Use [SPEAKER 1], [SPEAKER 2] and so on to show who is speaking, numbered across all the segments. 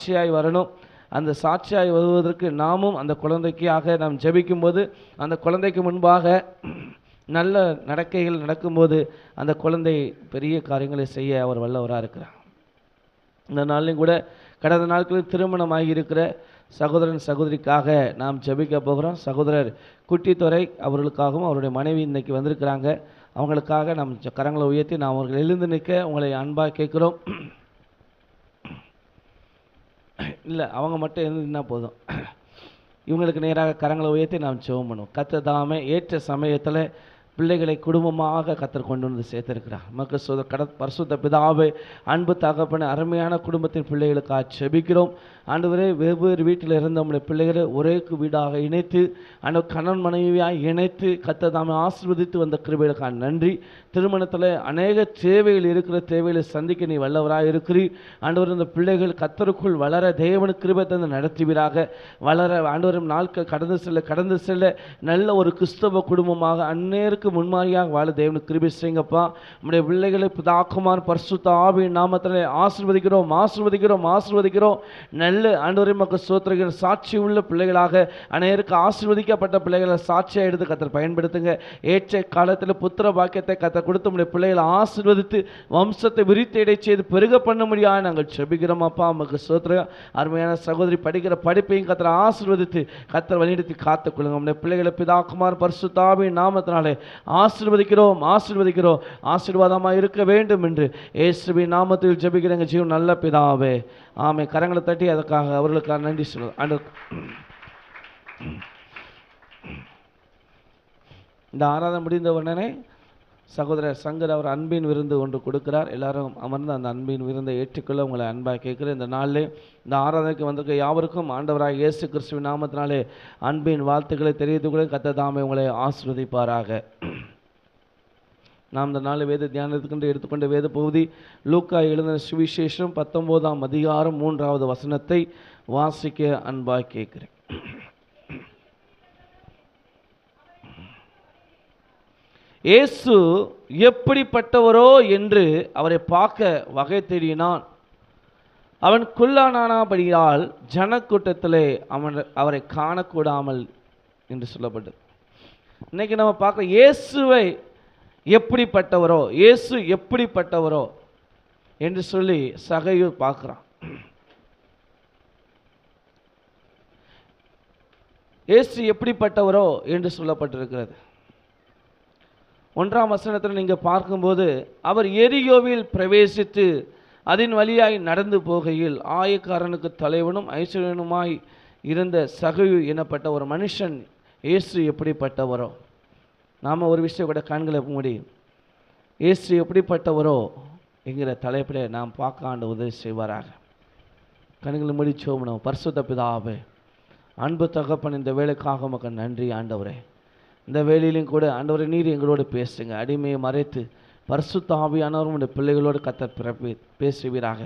[SPEAKER 1] சாட்சியாய் வரணும். அந்த சாட்சியாய் வருவதற்கு நாமும் அந்த குழந்தைக்காக நாம் ஜெபிக்கும்போது, அந்த குழந்தைக்கு முன்பாக நல்ல நடக்கைகள் நடக்கும்போது அந்த குழந்தை பெரிய காரியங்களை செய்ய அவர் வல்லவராக இருக்கிறார். இந்த நாளிலும் கூட கடந்த நாட்களில் திருமணமாகி இருக்கிற சகோதரன் சகோதரிக்காக நாம் ஜெபிக்க போகிறோம். சகோதரர் குட்டித்துறை அவர்களுக்காகவும் அவருடைய மனைவி இன்னைக்கு வந்திருக்கிறாங்க. அவங்களுக்காக நாம் கரங்களை உயர்த்தி நாம் அவர்கள் எழுந்து நிற்க உங்களை அன்பாக கேட்குறோம். இல்லை, அவங்க மட்டும் எழுந்துன்னா போதும். இவங்களுக்கு நேராக கரங்களை உயர்த்தி நாம் ஜெபம் பண்ணுவோம். கர்த்தர் தாமே ஏற்ற சமயத்தில் பிள்ளைகளை குடும்பமாக கர்த்தர் கொண்டு வந்து சேர்த்திருக்கிறார். மக்கள் பரிசுத்த பிதாவே, அன்பு தகப்பன அருமையான குடும்பத்தின் பிள்ளைகளுக்காக ஜெபிக்கிறோம். ஆண்டவரே, வெவ்வேறு வீட்டில் இருந்த நம்முடைய பிள்ளைகளை ஒரே வீடாக இணைத்து அந்த கணவன் மனைவியாக இணைத்து கர்த்தர் தாமே ஆசீர்வதித்து வந்த கிருபைகளுக்காக நன்றி. திருமணத்தில் அநேக தேவைகள் இருக்கிற தேவைகளை சந்திக்க நீ வல்லவராக இருக்கிறீர். ஆண்டவர், இந்த பிள்ளைகள் கர்த்தருக்குள் வளர தேவன் கிருபை தந்து நடத்துவீராக. வளர ஆண்டவரும் நாட்கள் கடந்து செல்ல நல்ல ஒரு கிறிஸ்தவ குடும்பமாக அந்நேருக்கு முன்மாதிரியாக வாழ தேவனுக்கு கிருபை செய்யுங்கப்பா. நம்முடைய பிள்ளைகளை பிதாக்குமார் பரிசுத்த ஆவியின் நாமத்தில் ஆசீர்வதிக்கிறோம். நல்ல ஆண்டவரே மக்கள் ஸ்தோத்திரிக்கிற சாட்சி உள்ள பிள்ளைகளாக அநேருக்கு ஆசீர்வதிக்கப்பட்ட பிள்ளைகளை சாட்சியாக எடுத்து கர்த்தர் பயன்படுத்துங்க. ஏற்ற காலத்தில் புத்திர பாக்கியத்தை கர்த்தர் கொடுத்து நம்முடைய பிள்ளைகளை ஆசீர்வதித்து வம்சத்தை விரித்தடை செய்து பெருக பண்ண முடியாது நாங்கள் ஜெபிக்கிறோம் அப்பா. நமக்கு ஸ்தோத்திரம். அருமையான சகோதரி படிக்கிற படிப்பையும் கர்த்தர் ஆசீர்வதித்து கர்த்தர் வழிநடத்தி காத்துக்கொள்ளுங்க. நம்முடைய பிள்ளைகளை பிதாக்குமார் பரிசுத்த ஆவியின் நாமத்தினாலே ஆசீர்வதிக்கிறோம். ஆசீர்வாதமாக இருக்க வேண்டும் என்று இயேசுவின் நாமத்தில் ஜெபிக்கிறேங்க ஜீவன் நல்ல பிதாவே, ஆமே. கரங்களை தட்டி அதற்காக அவர்களுக்காக நன்றி சொல்லுவோம். இந்த ஆராதனை முடிந்த உடனே சகோதரர் சங்கர் அவர் அன்பின் விருந்து ஒன்று கொடுக்கிறார். எல்லாரும் அமர்ந்து அந்த அன்பின் விருந்தை ஏற்றுக்கொள்ள உங்களை அன்பாக கேட்குறேன். இந்த நாளில் இந்த ஆராதனைக்கு வந்திருக்க யாவருக்கும் ஆண்டவராக இயேசு கிறிஸ்துவின் நாமத்தினாலே அன்பின் வாழ்த்துக்களை தெரிவித்துக் கொள்ள கர்த்தர் தாமே உங்களை ஆசீர்வதிப்பாராக. நாம் இந்த நாள் வேத தியானத்துக்கு எடுத்துக்கொண்ட வேத பகுதி லூக்கா எழுதின சுவிசேஷம் 19ஆம் அதிகாரம் 3வது வசனத்தை வாசிக்க அன்பாக கேட்கிறேன். இயேசு எப்படிப்பட்டவரோ என்று அவரை பார்க்க வகை தேடினான். அவன் குள்ளானானபடியால் ஜனக்கூட்டத்திலே அவரை காணக்கூடாமல் என்று சொல்லப்பட்டது. இன்னைக்கு நம்ம பார்க்க இயேசு எப்படிப்பட்டவரோ என்று சொல்லி சகையு பார்க்குறான். இயேசு எப்படிப்பட்டவரோ என்று சொல்லப்பட்டிருக்கிறது. 1ஆம் வசனத்தில் நீங்கள் பார்க்கும்போது, அவர் எரியோவில் பிரவேசித்து அதன் வழியாய் நடந்து போகையில் ஆயக்காரனுக்கு தலைவனும் ஐஸ்வர்யனுமாய் இருந்த சகையு எனப்பட்ட ஒரு மனுஷன் இயேசு எப்படிப்பட்டவரோ. நாம் ஒரு விஷயம் கூட கண்களை மூடி இயேசு எப்படிப்பட்டவரோ என்கிற தலைப்பில் நாம் பார்க்க ஆண்டு உதவி செய்வாராக. கண்களை மூடி ஜெபிப்போம். பரிசுத்த பிதாவே, அன்பு தகப்பன், இந்த வேலைக்காக உமக்கு நன்றி ஆண்டவரே. இந்த வேலையிலும் கூட ஆண்டவரே நீர் எங்களோடு பேசுங்க. அடிமையை மறைத்து பரிசுத்த ஆவியானவரும் இந்த பிள்ளைகளோடு கர்த்தர் பேசுவீராக.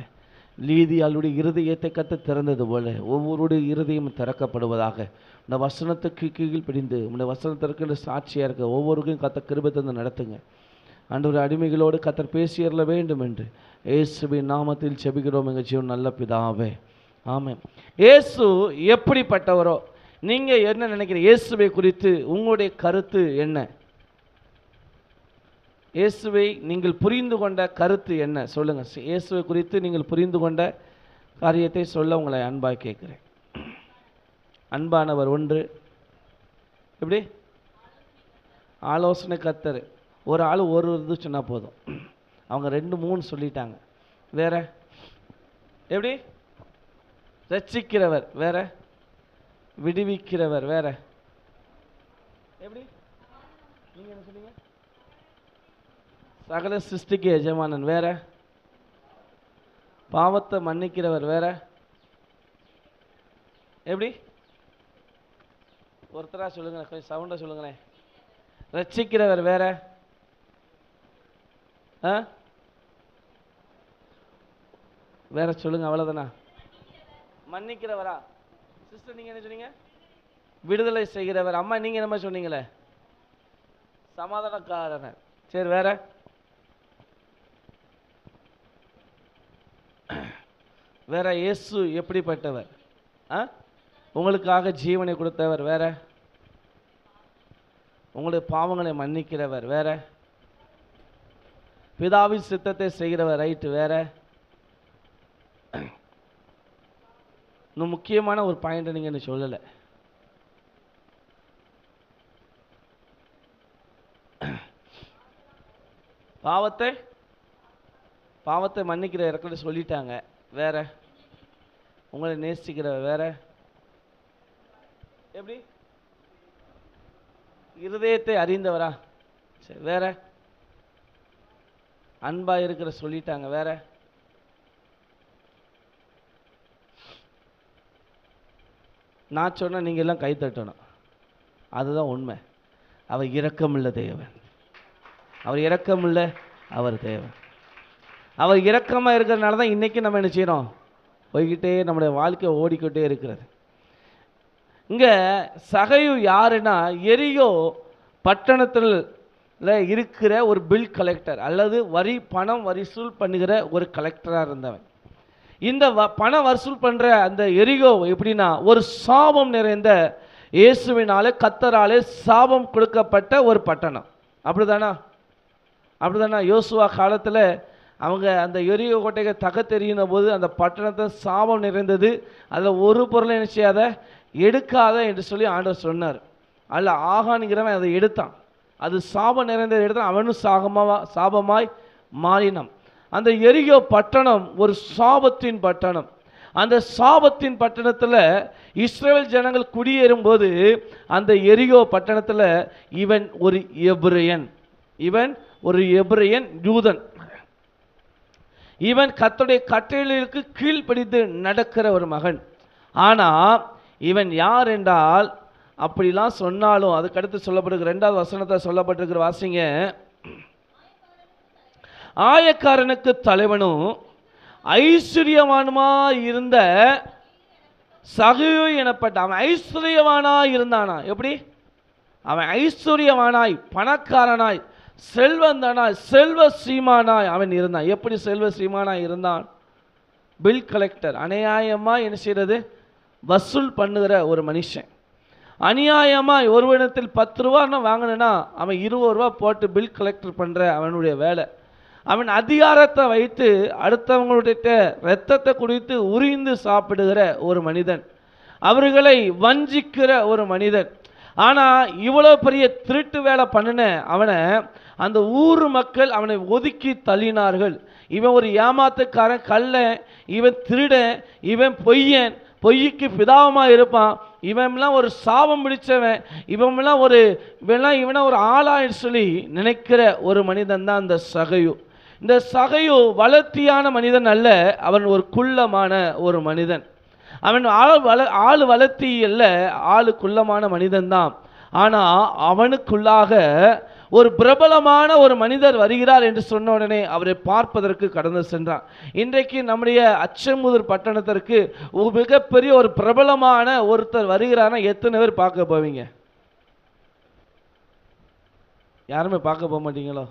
[SPEAKER 1] லீதியாளுடைய இருதயத்தை கர்த்தர் திறந்தது போல ஒவ்வொருடைய இருதயம் திறக்கப்படுவதாக. இந்த வசனத்துக்கு கீழ் பிடிந்து இந்த வசனத்திற்கு சாட்சியாக இருக்க ஒவ்வொருக்கும் கர்த்தர் கிருபை தந்து நடத்துங்க. ஆண்டவரே, அடிமைகளோடு கர்த்தர் பேசியறல வேண்டும் என்று இயேசுவின் நாமத்தில் ஜெபிக்கிறோம் எங்கள் ஜீவன் நல்ல பிதாவே, ஆமென். இயேசு எப்படிப்பட்டவரோ நீங்கள் என்ன நினைக்கிறீங்க? இயேசுவை குறித்து உங்களுடைய கருத்து என்ன? இயேசுவை நீங்கள் புரிந்து கொண்ட கருத்து என்ன சொல்லுங்கள். இயேசுவை குறித்து நீங்கள் புரிந்து கொண்ட காரியத்தை சொல்ல உங்களை அன்பாக கேட்குறேன். அன்பானவர் ஒன்று. எப்படி? ஆலோசனை கர்த்தர். ஒரு ஆள் ஒரு இது சொன்னால் போதும், அவங்க 2-3 சொல்லிட்டாங்க. வேற எப்படி? ரட்சிக்கிறவர் வேற, விடுவிக்கிறவர் வேற. எப்படி? நீங்க என்ன சொன்னீங்க? சகல சிருஷ்டிக்கு எஜமானன் வேற, பாவத்தை மன்னிக்கிறவர் வேற. எப்படி? ஒருத்தரா சொல்லுங்க, கொஞ்சம் சவுண்டா சொல்லுங்களேன். ரட்சிக்கிறவர் வேற, வேற சொல்லுங்க. அவ்வளவுதானா? மன்னிக்கிறவரா? சிஸ்டர் நீங்க என்ன சொன்னீங்க? விடுதலை செய்கிறவர். அம்மா நீங்க என்ன சொன்னீங்களே? சமாதானக்காரர். சரி, வேற? வேற இயேசு எப்படிப்பட்டவர்? உங்களுக்காக ஜீவனை கொடுத்தவர் வேற, உங்களுடைய பாவங்களை மன்னிக்கிறவர் வேற, பிதாவின் சித்தத்தை செய்கிறவர் ரைட்டு வேற. இன்னும் முக்கியமான ஒரு பாயிண்ட் நீங்க என்ன சொல்லலை. பாவத்தை மன்னிக்கிற இறக்கட சொல்லிட்டாங்க வேற, உங்களை நேசிக்கிற வேற, எப்படி இருதயத்தை அறிந்தவரா சரி வேற, அன்பா இருக்கிற சொல்லிட்டாங்க வேற. நான் சொன்ன நீங்க எல்லாம் கை தட்டணும், அதுதான் உண்மை. அவர் இரக்கமுள்ள தேவன், அவர் இரக்கமுள்ள அவர் தேவன். அவர் இரக்கமாக இருக்கிறதுனால தான் இன்றைக்கி நம்ம என்ன செய்கிறோம், போய்கிட்டே நம்முடைய வாழ்க்கை ஓடிக்கிட்டே இருக்கிறது. இங்கே சகையு யாருன்னா, எரியோ பட்டணத்தில் இருக்கிற ஒரு பில் கலெக்டர் அல்லது பணம் வசூல் பண்ணுகிற ஒரு கலெக்டராக இருந்தவன். இந்த பணம் வசூல் பண்ணுற அந்த எரியோ எப்படின்னா, ஒரு சாபம் நிறைந்த இயேசுவினாலே கர்த்தராலே சாபம் கொடுக்கப்பட்ட ஒரு பட்டணம். அப்படிதானா? யோசுவா காலத்தில் அவங்க அந்த எரியோ கோட்டையை தகத்தெறியின போது அந்த பட்டணத்தை சாபம் நிறைந்தது, அதில் ஒரு பொருளை என்ன செய்யாத எடுக்காத என்று சொல்லி ஆண்டவர் சொன்னார். அதில் ஆகான்கிறவன் அதை எடுத்தான், அது சாபம் நிறைந்ததை எடுத்தான், அவனும் சாபமாய் மாறினான். அந்த எரியோ பட்டணம் ஒரு சாபத்தின் பட்டணம். அந்த சாபத்தின் பட்டணத்தில் இஸ்ரவேல் ஜனங்கள் குடியேறும் போது அந்த எரியோ பட்டணத்தில் இவன் ஒரு எபிரேயன் யூதன். இவன் கர்த்தருடைய கட்டளைகளுக்கு கீழ்ப்படிந்து நடக்கிற ஒரு மகன். ஆனால் இவன் யார் என்றால், அப்படிலாம் சொன்னாலும் அதுக்கடுத்து சொல்லப்படுகிற 2வது வசனத்தை சொல்லப்பட்டிருக்கிற வாசிங்க. ஆயக்காரனுக்கு தலைவனும் ஐஸ்வர்யவானுமா இருந்த சகையு எனப்பட்ட அவன் ஐஸ்வர்யவானாய் இருந்தானா. எப்படி? அவன் ஐஸ்வர்யவானாய், பணக்காரனாய், செல்வந்தனாய், செல்வ சீமானாய் அவன் இருந்தான். எப்படி செல்வ சீமானாய் இருந்தான்? பில் கலெக்டர், அநியாயமாக என்ன செய்கிறது, வசூல் பண்ணுகிற ஒரு மனுஷன். அநியாயமாக ஒருவனத்தில் 10 ரூபான்னு வாங்கினா அவன் 20 ரூபா போட்டு பில் கலெக்டர் பண்ணுற அவனுடைய வேலை. அவன் அதிகாரத்தை வைத்து அடுத்தவங்களுடைய இரத்தத்தை குடித்து உரிந்து சாப்பிடுகிற ஒரு மனிதன், அவர்களை வஞ்சிக்கிற ஒரு மனிதன். ஆனால் இவ்வளோ பெரிய திருட்டு வேலை பண்ணின அவனை அந்த ஊர் மக்கள் அவனை ஒதுக்கி தள்ளினார்கள். இவன் ஒரு ஏமாத்துக்காரன், கள்ளன், இவன் திருடன், இவன் பொய்யன், பொய்க்கு பிதாவமாக இருப்பான், இவன்லாம் ஒரு சாபம் பிடிச்சவன், இவன்லாம் இவனை ஒரு ஆளான்னு சொல்லி நினைக்கிற ஒரு மனிதன் தான் அந்த சகையு. இந்த சகையு வளர்த்தியான மனிதன் அல்ல, அவன் ஒரு குள்ளமான ஒரு மனிதன். அவன் ஆள் வளர்த்தி அல்ல, ஆளு குள்ளமான மனிதன் தான். ஆனால் அவனுக்குள்ளாக ஒரு பிரபலமான ஒரு மனிதர் வருகிறார் என்று சொன்ன உடனே அவரை பார்ப்பதற்கு கடந்து சென்றான். இன்றைக்கு நம்முடைய அச்சமுதூர் பட்டணத்திற்கு மிகப்பெரிய ஒரு பிரபலமான ஒருத்தர் வருகிறார்னா எத்தனை பேர் பார்க்க போவீங்க? யாருமே பார்க்க போக மாட்டீங்களோ?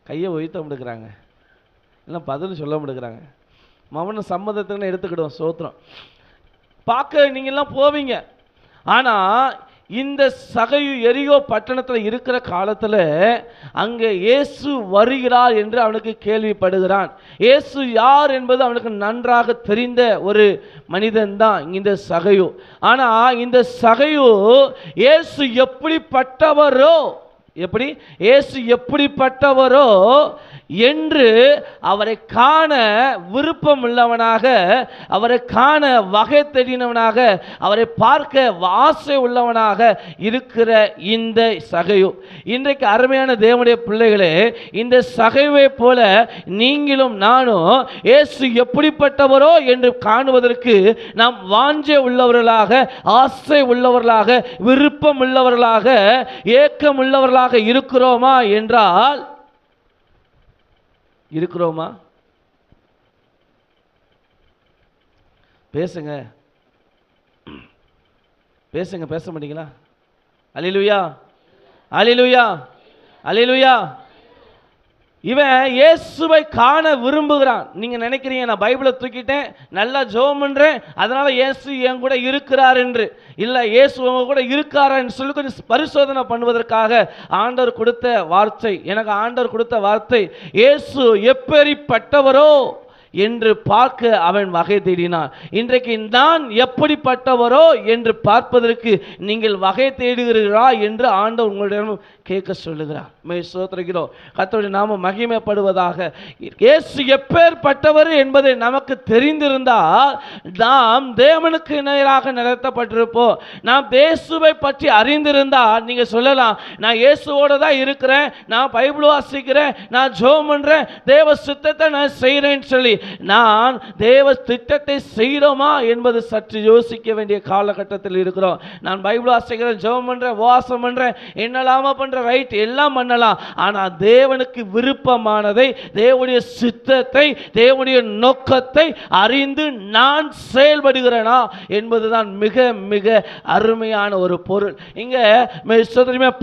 [SPEAKER 1] கையை உயர்த்த முடிக்கிறாங்க, இல்லை பதில் சொல்ல முடிக்கிறாங்க. மவன சம்மதத்துக்குன்னு எடுத்துக்கிடுவோம், சோத்திரம். பார்க்க நீங்கள்லாம் போவீங்க. ஆனால் இந்த சகையு எரியோ பட்டணத்தில் இருக்கிற காலத்தில் அங்கே இயேசு வருகிறார் என்று அவனுக்கு கேள்விப்படுகிறான். இயேசு யார் என்பது அவனுக்கு நன்றாக தெரிந்த ஒரு மனிதன் தான் இந்த சகையு. ஆனால் இந்த சகையு இயேசு எப்படிப்பட்டவரோ என்று அவரை காண விருப்பம் உள்ளவனாக, அவரை காண வகை தேடினவனாக, அவரை பார்க்க ஆசை உள்ளவனாக இருக்கிற இந்த சகையு. இன்றைக்கு அருமையான தேவனுடைய பிள்ளைகளே, இந்த சகைவை போல நீங்களும் நானும் இயேசு எப்படிப்பட்டவரோ என்று காணுவதற்கு நாம் வாஞ்சை உள்ளவர்களாக, ஆசை உள்ளவர்களாக, விருப்பம் உள்ளவர்களாக, ஏக்கம் உள்ளவர்களாக இருக்கிறோமா என்றால் இருக்கிறோமா? பேசுங்க, பேச மாட்டீங்களா? அல்லேலூயா, அல்லேலூயா, அல்லேலூயா. இவன் இயேசுவை காண விரும்புகிறான். நீங்க நினைக்கிறீங்க நான் பைபிளை தூக்கிட்டேன், நல்லா ஜெபம் பண்றேன், அதனால இயேசு என் கூட இருக்கிறார் என்று. இல்லை, இயேசு உங்க கூட இருக்காரா என்று சொல்லி கொஞ்சம் பரிசோதனை பண்ணுவதற்காக ஆண்டவர் கொடுத்த வார்த்தை, எனக்கு ஆண்டவர் கொடுத்த வார்த்தை, இயேசு எப்பேரிப்பட்டவரோ என்று பார்க்க அவன் வகை தேடினான். இன்றைக்கு நான் எப்படிப்பட்டவரோ என்று பார்ப்பதற்கு நீங்கள் வகை தேடுகிறீர்களா என்று ஆண்டவர் உங்களிடம் கேட்க சொல்லுகிறார். ஸ்தோத்திரிக்கிறோம். கர்த்தருடைய நாமம் மகிமைப்படுவதாக. இயேசு எப்பேற்பட்டவர் என்பதை நமக்கு தெரிந்திருந்தால் நாம் தேவனுக்கு நேராக நடத்தப்பட்டிருப்போம். நாம் இயேசுவை பற்றி அறிந்திருந்தால் நீங்க சொல்லலாம், நான் இயேசுவோட தான் இருக்கிறேன், நான் பைபிள் வாசிக்கிறேன், நான் ஜெபம் பண்றேன், தேவ சித்தத்தை நான் செய்கிறேன்னு சொல்லி. நான் தேவ திட்டத்தை செய்கிறோமா என்பது சற்று யோசிக்க வேண்டிய காலகட்டத்தில் இருக்கிறோம். நான் பைபிள் வாசிக்கிறேன், ஜெபம் பண்றேன், உபவாசம் பண்றேன், என்னெல்லாம பண்றேன், ரைட், எல்லாம் பண்ணலாம். ஆனால் தேவனுக்கு விருப்பமானதை, தேவனுடைய சித்தத்தை, தேவனுடைய நோக்கத்தை அறிந்து நான் செயல்படுகிறேனா என்பதுதான் மிக மிக அருமையான ஒரு பொருள். இங்க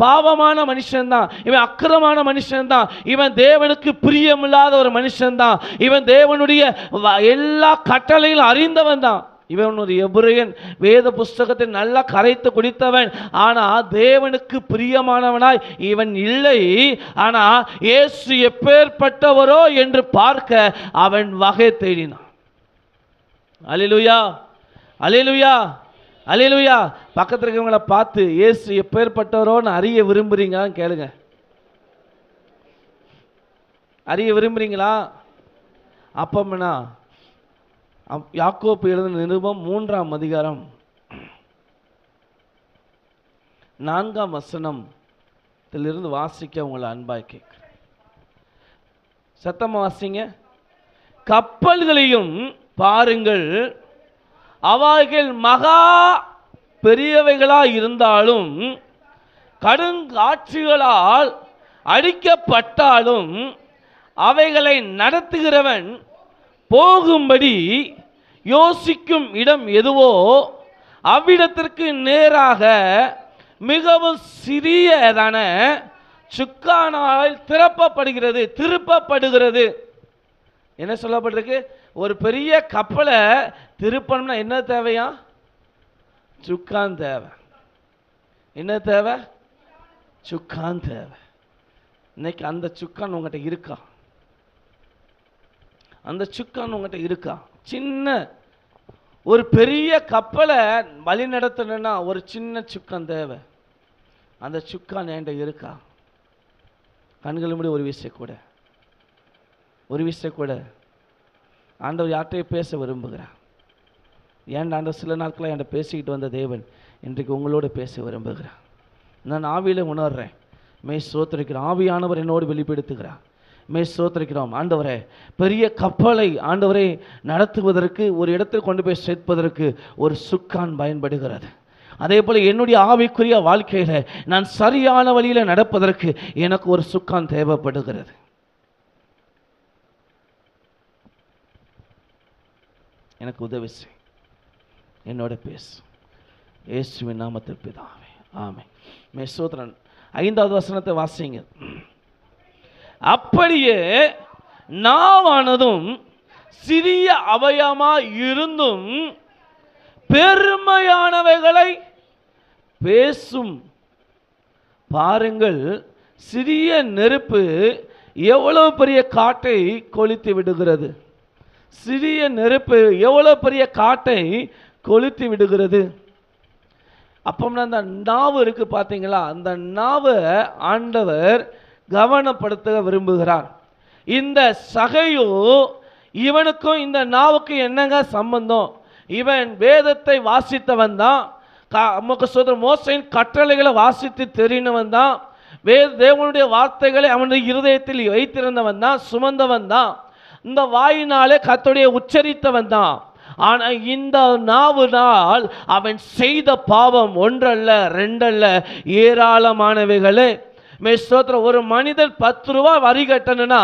[SPEAKER 1] பாவமான மனுஷன் தான் இவன், அக்கிரமான மனுஷன் தான் இவன், தேவனுக்கு பிரியமில்லாத ஒரு மனுஷன் தான் இவன், தேவனுடைய எல்லா கட்டளையும் அறிந்தவன் தான் இவன். ஒரு எபிரேயன், வேத புஸ்தகத்தை நல்லா கரைத்து குடித்தவன், ஆனா தேவனுக்கு பிரியமானவனாய் இவன் இல்லை. ஆனா இயேசு எப்பேற்பட்டவரோ என்று பார்க்க அவன் வகை தேடினான். அல்லேலூயா, அல்லேலூயா, அல்லேலூயா. பக்கத்தில் இருக்கவங்களை பார்த்து இயேசு எப்பேற்பட்டவரோன்னு அறிய விரும்புறீங்களான்னு கேளுங்க. அறிய விரும்புறீங்களா? அப்பம்னா யாக்கோபு எழுதின நிருபம் 3ஆம் அதிகாரம் 4ஆம் வசனத்திலிருந்து வாசிக்க உங்களை அன்பாய் கேட்கிறேன். சத்தமா வாசிங்க. கப்பல்களையும் பாருங்கள், அவைகள் மகா பெரியவைகளாய் இருந்தாலும் கடுங்காட்சிகளால் அடிக்கப்பட்டாலும் அவைகளை நடத்துகிறவன் போகும்படி யோசிக்கும் இடம் எதுவோ அவ்விடத்திற்கு நேராக மிகவும் சிறியதான சுக்கானால் திருப்பப்படுகிறது. என்ன சொல்லப்பட்டிருக்கு? ஒரு பெரிய கப்பலை திருப்பணும்னா என்ன தேவையா? சுக்கான் தேவை. என்ன தேவை? சுக்கான் தேவை. இன்னைக்கு அந்த சுக்கான் உங்கள்கிட்ட இருக்கா? அந்த சுக்கான் உங்கள்கிட்ட இருக்கா? சின்ன ஒரு பெரிய கப்பலை வழி நடத்தணும்னா ஒரு சின்ன சுக்கான் தேவை. அந்த சுக்கான் என்கிட்ட இருக்கா? கண்கள் மூடி ஒரு விஷயம் கூட ஆண்டவர் யார்கிட்டையும் பேச விரும்புகிறார். ஏன் ஆண்டவர் சில நாட்களாக என்கிட்ட பேசிக்கிட்டு வந்த தேவன் இன்றைக்கு உங்களோட பேச விரும்புகிறார். நான் ஆவியில் உணர்றேன். ஸ்தோத்திரிக்கிறோம். ஆவியானவர் என்னோடு வெளிப்படுத்துகிறார். ஸ்தோத்திரிக்கிறோம். ஆண்டவரே, பெரிய கப்பலை ஆண்டவரை நடத்துவதற்கு, ஒரு இடத்தில் கொண்டு போய் சேர்ப்பதற்கு ஒரு சுக்கான் பயன்படுகிறது. அதே போல என்னுடைய ஆவிக்குரிய வாழ்க்கையில நான் சரியான வழியில் நடப்பதற்கு எனக்கு ஒரு சுக்கான் தேவைப்படுகிறது. எனக்கு உதவி செய், என்னோட பேசு. இயேசுவின் நாமத்தில் பிதாவே, ஆமென். ஸ்தோத்திரம். 5வது வசனத்தை வாசிங்க. அப்படியே நாவானதும் சிறிய அவயமாய் இருந்தும் பெருமையானவைகளை பேசும். பாருங்கள், சிறிய நெருப்பு எவ்வளவு பெரிய காட்டை கொளுத்தி விடுகிறது. சிறிய நெருப்பு எவ்வளவு பெரிய காட்டை கொளுத்தி விடுகிறது. அப்போம்னா அந்த நாவு இருக்கு பார்த்தீங்களா, அந்த நாவை ஆண்டவர் கவனப்படுத்த விரும்புகிறார். இந்த சகையோ இவனுக்கும் இந்த நாவுக்கு என்னங்க சம்பந்தம்? இவன் வேதத்தை வாசித்தவன் தான், மோசையின் கட்டளைகளை வாசித்து தெரிந்தவன் தான், தேவனுடைய வார்த்தைகளை அவனுடைய இருதயத்தில் வைத்திருந்தவன் தான், சுமந்தவன் தான், இந்த வாயினாலே கர்த்தருடைய உச்சரித்தவன் தான். ஆனால் இந்த நாவினால் அவன் செய்த பாவம் ஒன்றல்ல, ரெண்டல்ல, ஏராளமானவைகளே. ஒரு மனிதன் 10 ரூபா வரி கட்டணும்னா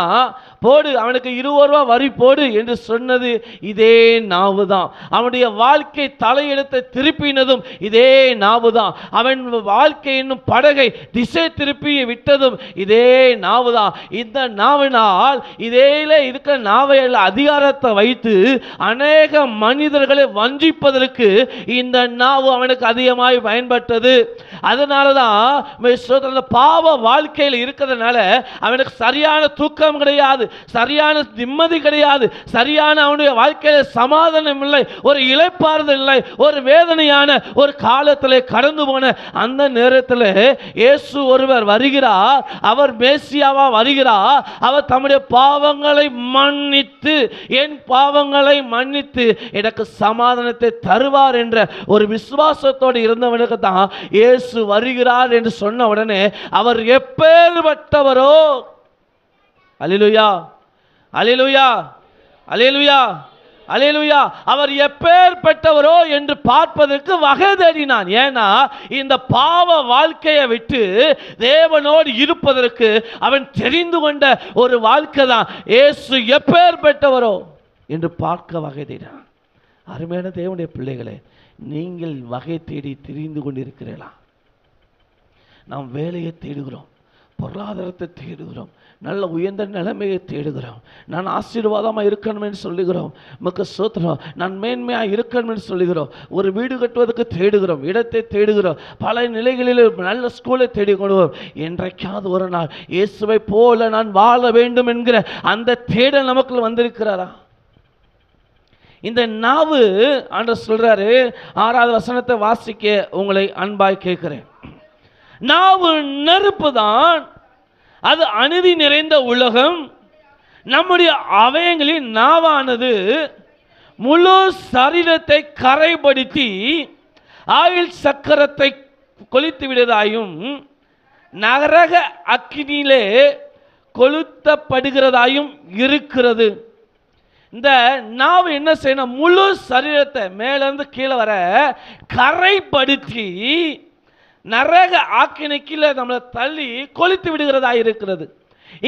[SPEAKER 1] போடு, அவனுக்கு 20 ரூபா வரி போடு என்று சொன்னது இதே நாவு தான். அவனுடைய வாழ்க்கை தலையெழுத்தை திருப்பினதும் இதே நாவு தான். அவன் வாழ்க்கை என்னும் படகை திசை திருப்பி விட்டதும் இதே நாவு தான். இந்த நாவினால் இதேல இருக்கிற நாவை அதிகாரத்தை வைத்து அநேக மனிதர்களை வஞ்சிப்பதற்கு இந்த நாவு அவனுக்கு அதிகமாய் பயன்பட்டது. அதனாலதான் பாவ வாழ்க்கையில் இருக்கிறதுனால அவனுக்கு சரியான தூக்கம் கிடையாது, சரியான நிம்மதி கிடையாது, சரியான அவனுடைய வாழ்க்கையில சமாதானம் இல்லை, ஒரு இளைப்பாறுதல் இல்லை, ஒரு வேதனையான ஒரு காலத்தில் கடந்து போன அந்த நேரத்தில் இயேசு ஒருவர் வருகிறார். அவர் மேசியாவா வருகிறார். அவர் தம்முடைய பாவங்களை மன்னித்து, என் பாவங்களை மன்னித்து எனக்கு சமாதானத்தை தருவார் என்ற ஒரு விசுவாசத்தோடு இருந்தவனுக்கு தான் இயேசு வருகிறார் என்று சொன்ன உடனே அவர் எப்பேற்பட்டவரோ, அல்லேலூயா அல்லேலூயா அல்லேலூயா அல்லேலூயா, அவர் எப்பேற்பட்டவரோ என்று பார்ப்பதற்கு வகை தேடினான். ஏன்னா இந்த பாவ வாழ்க்கையை விட்டு தேவனோடு இருப்பதற்கு அவன் தெரிந்து கொண்ட ஒரு வாழ்க்கை தான் இயேசு எப்பேற்பட்டவரோ என்று பார்க்க வகை தேடினான். அருமையான தேவனுடைய பிள்ளைகளே, நீங்கள் வகை தேடி திரிந்து கொண்டிருக்கிறீர்களா? நாம் வேலையை தேடுகிறோம், பொருளாதாரத்தை தேடுகிறோம், நல்ல உயர்ந்த நிலைமையை தேடுகிறோம், நான் ஆசீர்வாதமாக இருக்கணும் என்று சொல்லுகிறோம், நமக்கு சோத்திரம், நான் மேன்மையாக இருக்கணும் என்று சொல்லுகிறோம், ஒரு வீடு கட்டுவதற்கு தேடுகிறோம், இடத்தை தேடுகிறோம், பல நிலைகளில் நல்ல ஸ்கூலை தேடிக்கொள்வோம். என்றைக்காவது ஒரு நாள் இயேசுவை போல நான் வாழ வேண்டும் என்கிற அந்த தேடல் நமக்கு வந்திருக்கிறாரா? இந்த நாவு ஆண்டவர் சொல்றாரு, 6வது வசனத்தை வாசிக்க உங்களை அன்பாய் கேட்கிறேன். நாவு நெருப்பு தான், அது அநீதி நிறைந்த உலகம். நம்முடைய அவயங்களின் நாவானது முழு சரீரத்தை கரைப்படுத்தி ஆயுள் சக்கரத்தை கொளுத்து விடுவதாயும் நரக அக்கினியிலே கொளுத்தப்படுகிறதாயும் இருக்கிறது. இந்த நாவு என்ன செய்யணும்? முழு சரீரத்தை மேலிருந்து கீழே வர கரைப்படுத்தி நரக ஆக்கினைக்குள்ள நம்மளை தள்ளி கொளுத்து விடுகிறதா இருக்கிறது.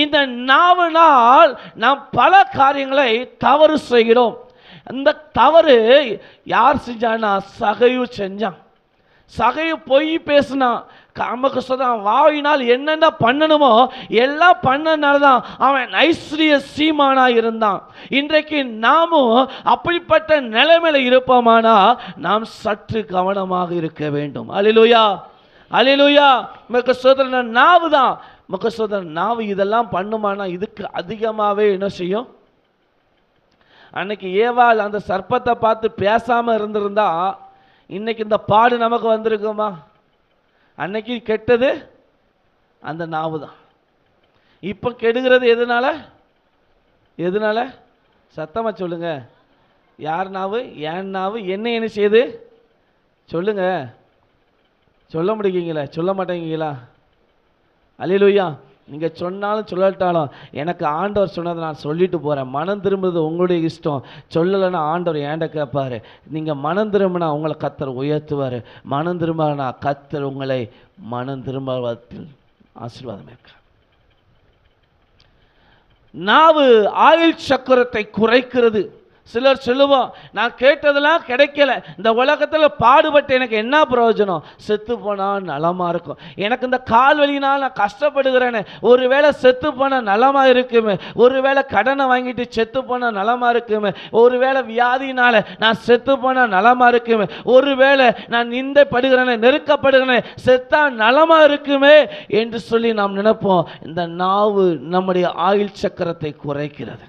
[SPEAKER 1] இந்த நாவினால் நாம் பல காரியங்களை தவறு செய்கிறோம். இந்த தவறு யார் செஞ்சான்னா? சகையு செஞ்சான். சகையு பொய் பேசினான். நமக்கு சொல்றான், வாயினால் என்னென்ன பண்ணணுமோ எல்லாம் பண்ணனால தான் அவன் ஐஸ்வர்ய சீமானா இருந்தான். இன்றைக்கு நாமும் அப்படிப்பட்ட நிலைமையில இருப்போமானா நாம் சற்று கவனமாக இருக்க வேண்டும். அல்லேலூயா அல்லேலூயா. நமக்கு சொல்ற நாவு தான், நமக்கு சொல்ற நாவு இதெல்லாம் பண்ணுமானா இதுக்கு அதிகமாகவே என்ன செய்யும்? அன்னைக்கு ஏவாள் அந்த சர்ப்பத்தை பார்த்து பேசாமல் இருந்திருந்தா இன்னைக்கு இந்த பாடு நமக்கு வந்திருக்குமா? அன்னைக்கு கெட்டது அந்த நாவு தான். இப்போ கெடுகிறது எதனால? எதனால? சத்தமாக சொல்லுங்க. யார் நாவு? என் நாவு. என்ன செய்யுது? சொல்லுங்க. சொல்ல முடியுங்களா? சொல்ல மாட்டேங்கீங்களா? அல்லேலூயா. நீங்கள் சொன்னாலும் சொல்லட்டாலும் எனக்கு ஆண்டவர் சொன்னதை நான் சொல்லிட்டு போகிறேன். மனம் திரும்புறது உங்களுடைய இஷ்டம். சொல்லலைன்னா ஆண்டவர் ஏண்ட கேட்பார். நீங்கள் மனம் திரும்பினா உங்களை கர்த்தர் உயர்த்துவார். மனம் திரும்பினா கர்த்தர் உங்களை மனம் திரும்பத்தில் ஆசீர்வாதம் இருக்க. நாவு ஆயுள் சக்கரத்தை குறைக்கிறது. சிலர் சொல்லுவோம், நான் கேட்டதெல்லாம் கிடைக்கல, இந்த உலகத்தில் பாடுபட்டு எனக்கு என்ன பிரயோஜனம்? செத்து போனால் நலமாக இருக்கும். எனக்கு இந்த கால் வலினால் நான் கஷ்டப்படுகிறேன்னு, ஒருவேளை செத்து போனால் நலமாக இருக்குமே, ஒருவேளை கடனை வாங்கிட்டு செத்து போனால் நலமாக இருக்குமே, ஒருவேளை வியாதினால் நான் செத்து போனால் நலமாக இருக்குமே, ஒருவேளை நான் நிந்தைப்படுகிறேனே, நெருக்கப்படுகிறேனே, செத்தா நலமாக இருக்குமே என்று சொல்லி நாம் நினைப்போம். இந்த நாவு நம்முடைய ஆயுள் சக்கரத்தை குறைக்கிறது.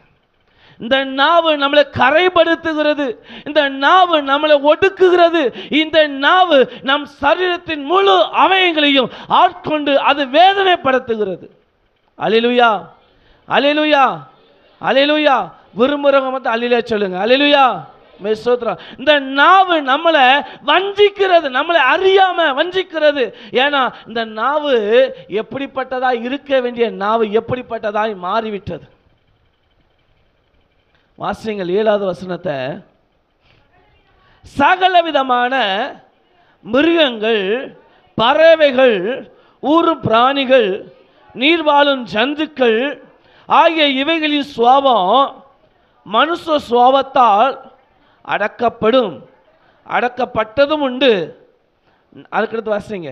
[SPEAKER 1] இந்த நாவு நம்மளை கரைப்படுத்துகிறது. இந்த நாவு நம்மளை ஒடுக்குகிறது. இந்த நாவு நம் சரீரத்தின் முழு அவயங்களையும் ஆட்கொண்டு அது வேதனைப்படுத்துகிறது. அல்லேலூயா அல்லேலூயா அல்லேலூயா. விரும்புகிறவங்க மட்டும் அல்லேலூயா சொல்லுங்க. அல்லேலூயா. மெசோத்ரா. இந்த நாவு நம்மளை வஞ்சிக்கிறது, நம்மளை அறியாம வஞ்சிக்கிறது. ஏன்னா இந்த நாவு எப்படிப்பட்டதாய் இருக்க வேண்டிய நாவு எப்படிப்பட்டதாய் மாறிவிட்டது. வாசிங்கள் 7வது வசனத்தை. சகல விதமான மிருகங்கள், பறவைகள், ஊரும் பிராணிகள், நீர்வாழும் ஜந்துக்கள் ஆகிய இவைகளின் சுவாபம் மனுஷ சுவாபத்தால் அடக்கப்படும், அடக்கப்பட்டதும் உண்டு. அதுக்கடுத்து வாசிங்க.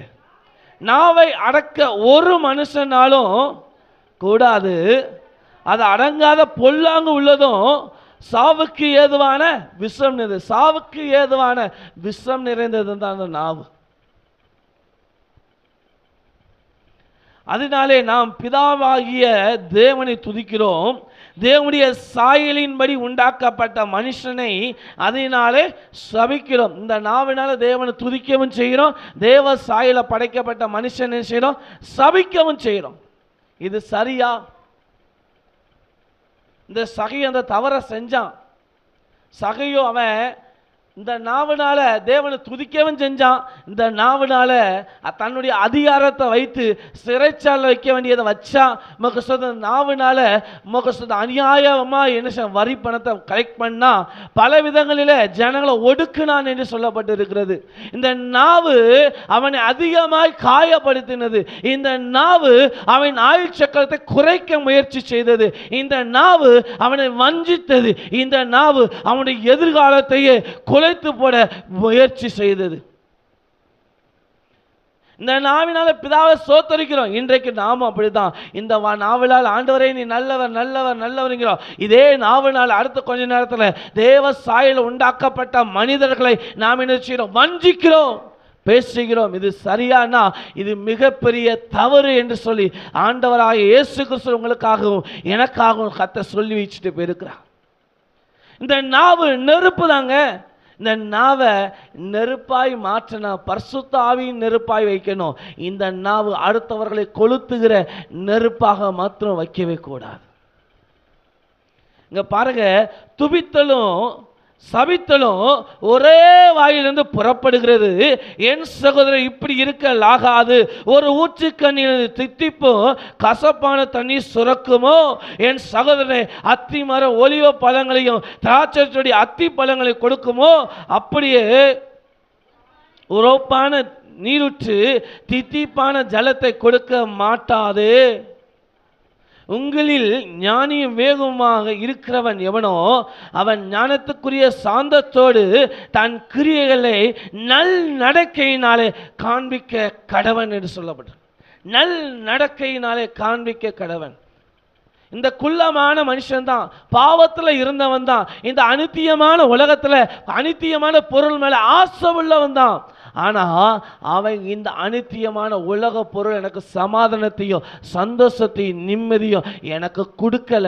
[SPEAKER 1] நாவை அடக்க ஒரு மனுஷனாலும் கூடாது, அது அடங்காத பொல்லாங்கு உள்ளதும் சாவுக்கு ஏதுவான விஷம் நிறைந்தது. சாவுக்கு ஏதுவான விஷம் நிறைந்தது தான் அந்த நாவு. அதனாலே நாம் பிதாவாகிய தேவனை துதிக்கிறோம். தேவனுடைய சாயலின்படி உண்டாக்கப்பட்ட மனுஷனை அதனாலே சபிக்கிறோம். இந்த நாவினால தேவனை துதிக்கவும் செய்கிறோம், தேவ சாயல படைக்கப்பட்ட மனுஷனை செய்கிறோம், சபிக்கவும் செய்கிறோம். இது சரியா? இந்த சகை அந்த தவறை செஞ்சான். சகையோ அவன் இந்த நாவினால தேவனை துதிக்கவும் செஞ்சான். இந்த நாவினால தன்னுடைய அதிகாரத்தை வைத்து சிறைச்சாலை வைக்க வேண்டியதை வச்சான். நாவினால அநியாயமா என்ன வரி பணத்தை கலெக்ட் பண்ணா, பல விதங்களில் ஜனங்களை ஒடுக்குனான் என்று சொல்லப்பட்டு இருக்கிறது. இந்த நாவு அவனை அதிகமாய் காயப்படுத்தினது. இந்த நாவு அவன் ஆயுள் சக்கரத்தை குறைக்க முயற்சி செய்தது. இந்த நாவு அவனை வஞ்சித்தது. இந்த நாவு அவனுடைய எதிர்காலத்தையே குலைத்து போட முயற்சி செய்தது. இந்த நாவினால பிதாவை சோத்தரிக்கிறோம். இன்றைக்கு நாமும் அப்படித்தான். இந்த நாவினால் ஆண்டவரே நீ நல்லவர் நல்லவர் நல்லவர்ங்கிறோம். இதே நாவினால் அடுத்த கொஞ்ச நேரத்தில் தேவ சாயல் உண்டாக்கப்பட்ட மனிதர்களை நாம் என்ன செய்கிறோம்? வஞ்சிக்கிறோம், பேசுகிறோம். இது சரியானா இது மிகப்பெரிய தவறு என்று சொல்லி ஆண்டவராக இயேசு கிறிஸ்து உங்களுக்காகவும் எனக்காகவும் கத்த சொல்லி வச்சுட்டு போயிருக்கிறார். இந்த நாவு நெருப்பு தாங்க. இந்த நாவை நெருப்பாய் மாற்றணும், பரிசுத்த ஆவியின் நெருப்பாய் வைக்கணும். இந்த நாவு அடுத்தவர்களை கொளுத்துகிற நெருப்பாக மாத்திரம் வைக்கவே கூடாது. இங்க பாருங்க, துபித்தலும் சபித்தலும் ஒரே வாயிலிருந்து புறப்படுகிறது. என் சகோதரர் இப்படி இருக்கலாகாது. ஒரு ஊற்றுக்கண்ணில் தித்திப்பும் கசப்பான தண்ணீர் சுரக்குமோ? என் சகோதரனை அத்தி மர ஒலிவ பழங்களையும் திராட்சை செடி அத்தி பழங்களை கொடுக்குமோ? அப்படியே உரோப்பான நீருற்று தித்திப்பான ஜலத்தை கொடுக்க மாட்டாது. உங்களில் ஞானியும் வேகமாக இருக்கிறவன் எவனோ அவன் ஞானத்துக்குரிய சாந்தத்தோடு தன் கிரியைகளை நல் நடக்கையினாலே காண்பிக்க கடவன் என்று சொல்லப்படும். நல் நடக்கையினாலே காண்பிக்க கடவன். இந்த குள்ளமான மனுஷன் தான், பாவத்தில் இருந்தவன் தான், இந்த அனித்தியமான உலகத்தில் அனித்தியமான பொருள் மேலே ஆசை உள்ளவன் தான். ஆனால் அவன் இந்த அனித்தியமான உலக பொருள் எனக்கு சமாதானத்தையும் சந்தோஷத்தையும் நிம்மதியும் எனக்கு கொடுக்கல.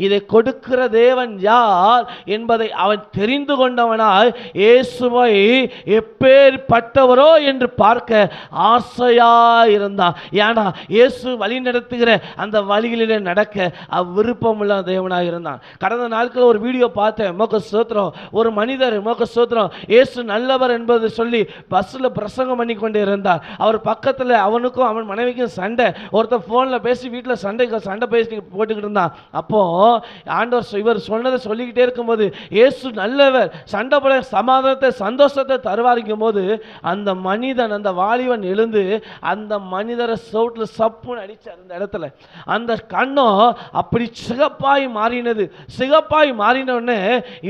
[SPEAKER 1] இதை கொடுக்கிற தேவன் யார் என்பதை அவன் தெரிந்து கொண்டவனாய் இயேசுவை எப்பேற்பட்டவரோ என்று பார்க்க ஆசையாயிருந்தான். ஏன்னா இயேசு வழி நடத்துகிற அந்த வழிகளிலே நடக்க விருப்பமுள்ள தேவனாக இருந்தான். கடந்த நாட்கள் ஒரு வீடியோ பார்த்தேன். மோக சோத்திரம், ஒரு மனிதர் மோக சோத்திரம் இயேசு நல்லவர் என்பதை சொல்லி பஸ்ஸில் பிரசங்கம் பண்ணி கொண்டே இருந்தார். அவர் பக்கத்தில் அவனுக்கும் அவன் மனைவிக்கும் சண்டை. ஒருத்தர் ஃபோனில் பேசி வீட்டில் சண்டை பேசி போட்டுக்கிட்டு இருந்தான். அப்போ ஆண்டவர் இவர் சொன்னதை சொல்லிக்கிட்டே இருக்கும்போது இயேசு நல்லவர், சண்டை போட சமாதானத்தை சந்தோஷத்தை தருவாரிக்கும் போது அந்த மனிதன் அந்த வாலிபன் எழுந்து அந்த மனிதரை சவுட்டில் சப்புன்னு அடித்தார். அந்த இடத்துல அந்த கண்ணும் அப்படி சிகப்பாய் மாறினது. சிகப்பாய் மாறினோடனே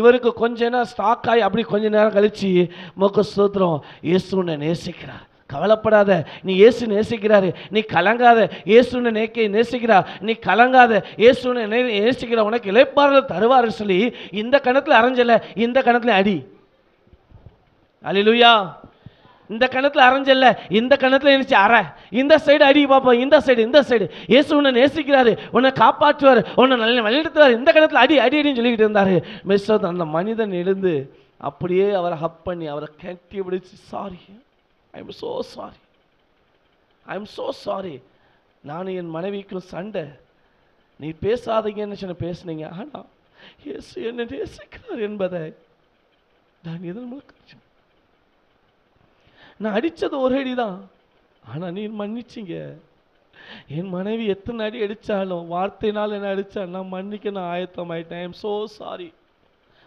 [SPEAKER 1] இவருக்கு கொஞ்ச நேரம் ஸ்டாக் ஆகி அப்படி கொஞ்ச நேரம் கழிச்சு மோக சோத்திரம் இயேசு உன்னை நேசிக்கிறார், கவலைப்படாத, நீ இயேசு நேசிக்கிறாரு, நீ கலங்காத, இயேசு உன்னை நேசிக்கிறார், நீ கலங்காத, இயேசு உன்னை நேசிக்கிற, உனக்கு இளைப்பாறுதல் தருவார் சொல்லி இந்த கணத்தில் அரைஞ்சல, இந்த கணத்தில் அடி. அல்லேலூயா. இந்த கணத்தில் அரைஞ்சல்ல, இந்த கணத்தில் நினைச்சு அரை, இந்த சைடு அடி பார்ப்போம், இந்த சைடு இயேசு உன்னை நேசிக்கிறாரு, உன்னை காப்பாற்றுவார், உன்னை நல்ல வழிநடத்துவார், இந்த கணத்தில் அடி அடி அடின்னு சொல்லிக்கிட்டு இருந்தாரு. மெஸ்ஸோ அந்த மனிதன் எழுந்து அப்படியே அவரை ஹப் பண்ணி அவரை கட்டி பிடிச்சி, sorry, I am so sorry, I am so sorry, நான் என் மனைவிக்கும் சண்டை, நீ பேசாதீங்கன்னு சொன்ன பேசுனீங்க, ஆனால் இயேசு என்னை நேசிக்கிறார் என்பதை நான் எதிர்பார்க்க, நான் அடித்தது ஒரு அடி தான், ஆனால் நீ மன்னிச்சிங்க. என் மனைவி எத்தனை அடி அடித்தாலும் வார்த்தையினால் என்ன அடித்தா நான் மன்னிக்க நான் ஆயத்தமாயிட்டேன், ஐ எம் சோ சாரி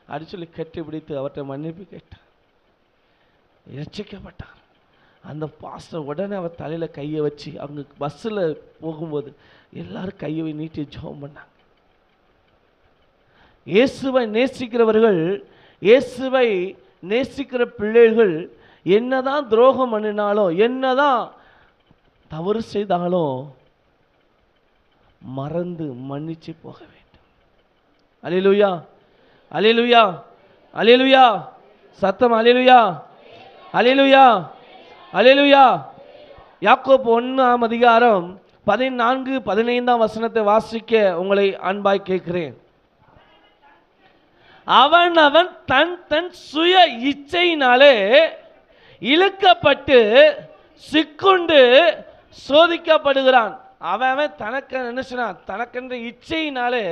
[SPEAKER 1] அப்படி சொல்லி கட்டி பிடித்து அவர்கிட்ட மன்னிப்பு கேட்டார். ரட்சிக்கப்பட்டார். அந்த பாஸ்டர் உடனே அவர் தலையில் கையை வச்சு அவங்க பஸ்ஸில் போகும்போது எல்லாரும் கையை நீட்டி ஜெபம் பண்ணாங்க. இயேசுவை நேசிக்கிறவர்கள், இயேசுவை நேசிக்கிற பிள்ளைகள் என்னதான் துரோகம் பண்ணினாலும், என்னதான் தவறு செய்தாலும் மறந்து மன்னிச்சு போக வேண்டும். அல்லேலூயா, அல்லேலூயா, அல்லேலூயா. சத்தம் அல்லேலூயா, அல்லேலூயா, அல்லேலூயா. யாக்கோபு 1:14-15 வாசிக்க உங்களை அன்பாய் கேட்கிறேன். அவன் தன் தன் சுய இச்சையினாலே இழுக்கப்பட்டு சிக்குண்டு சோதிக்கப்படுகிறான். அவன் தனக்கு என்ன செய்யறான்? தனக்கென்ற இச்சையினாலே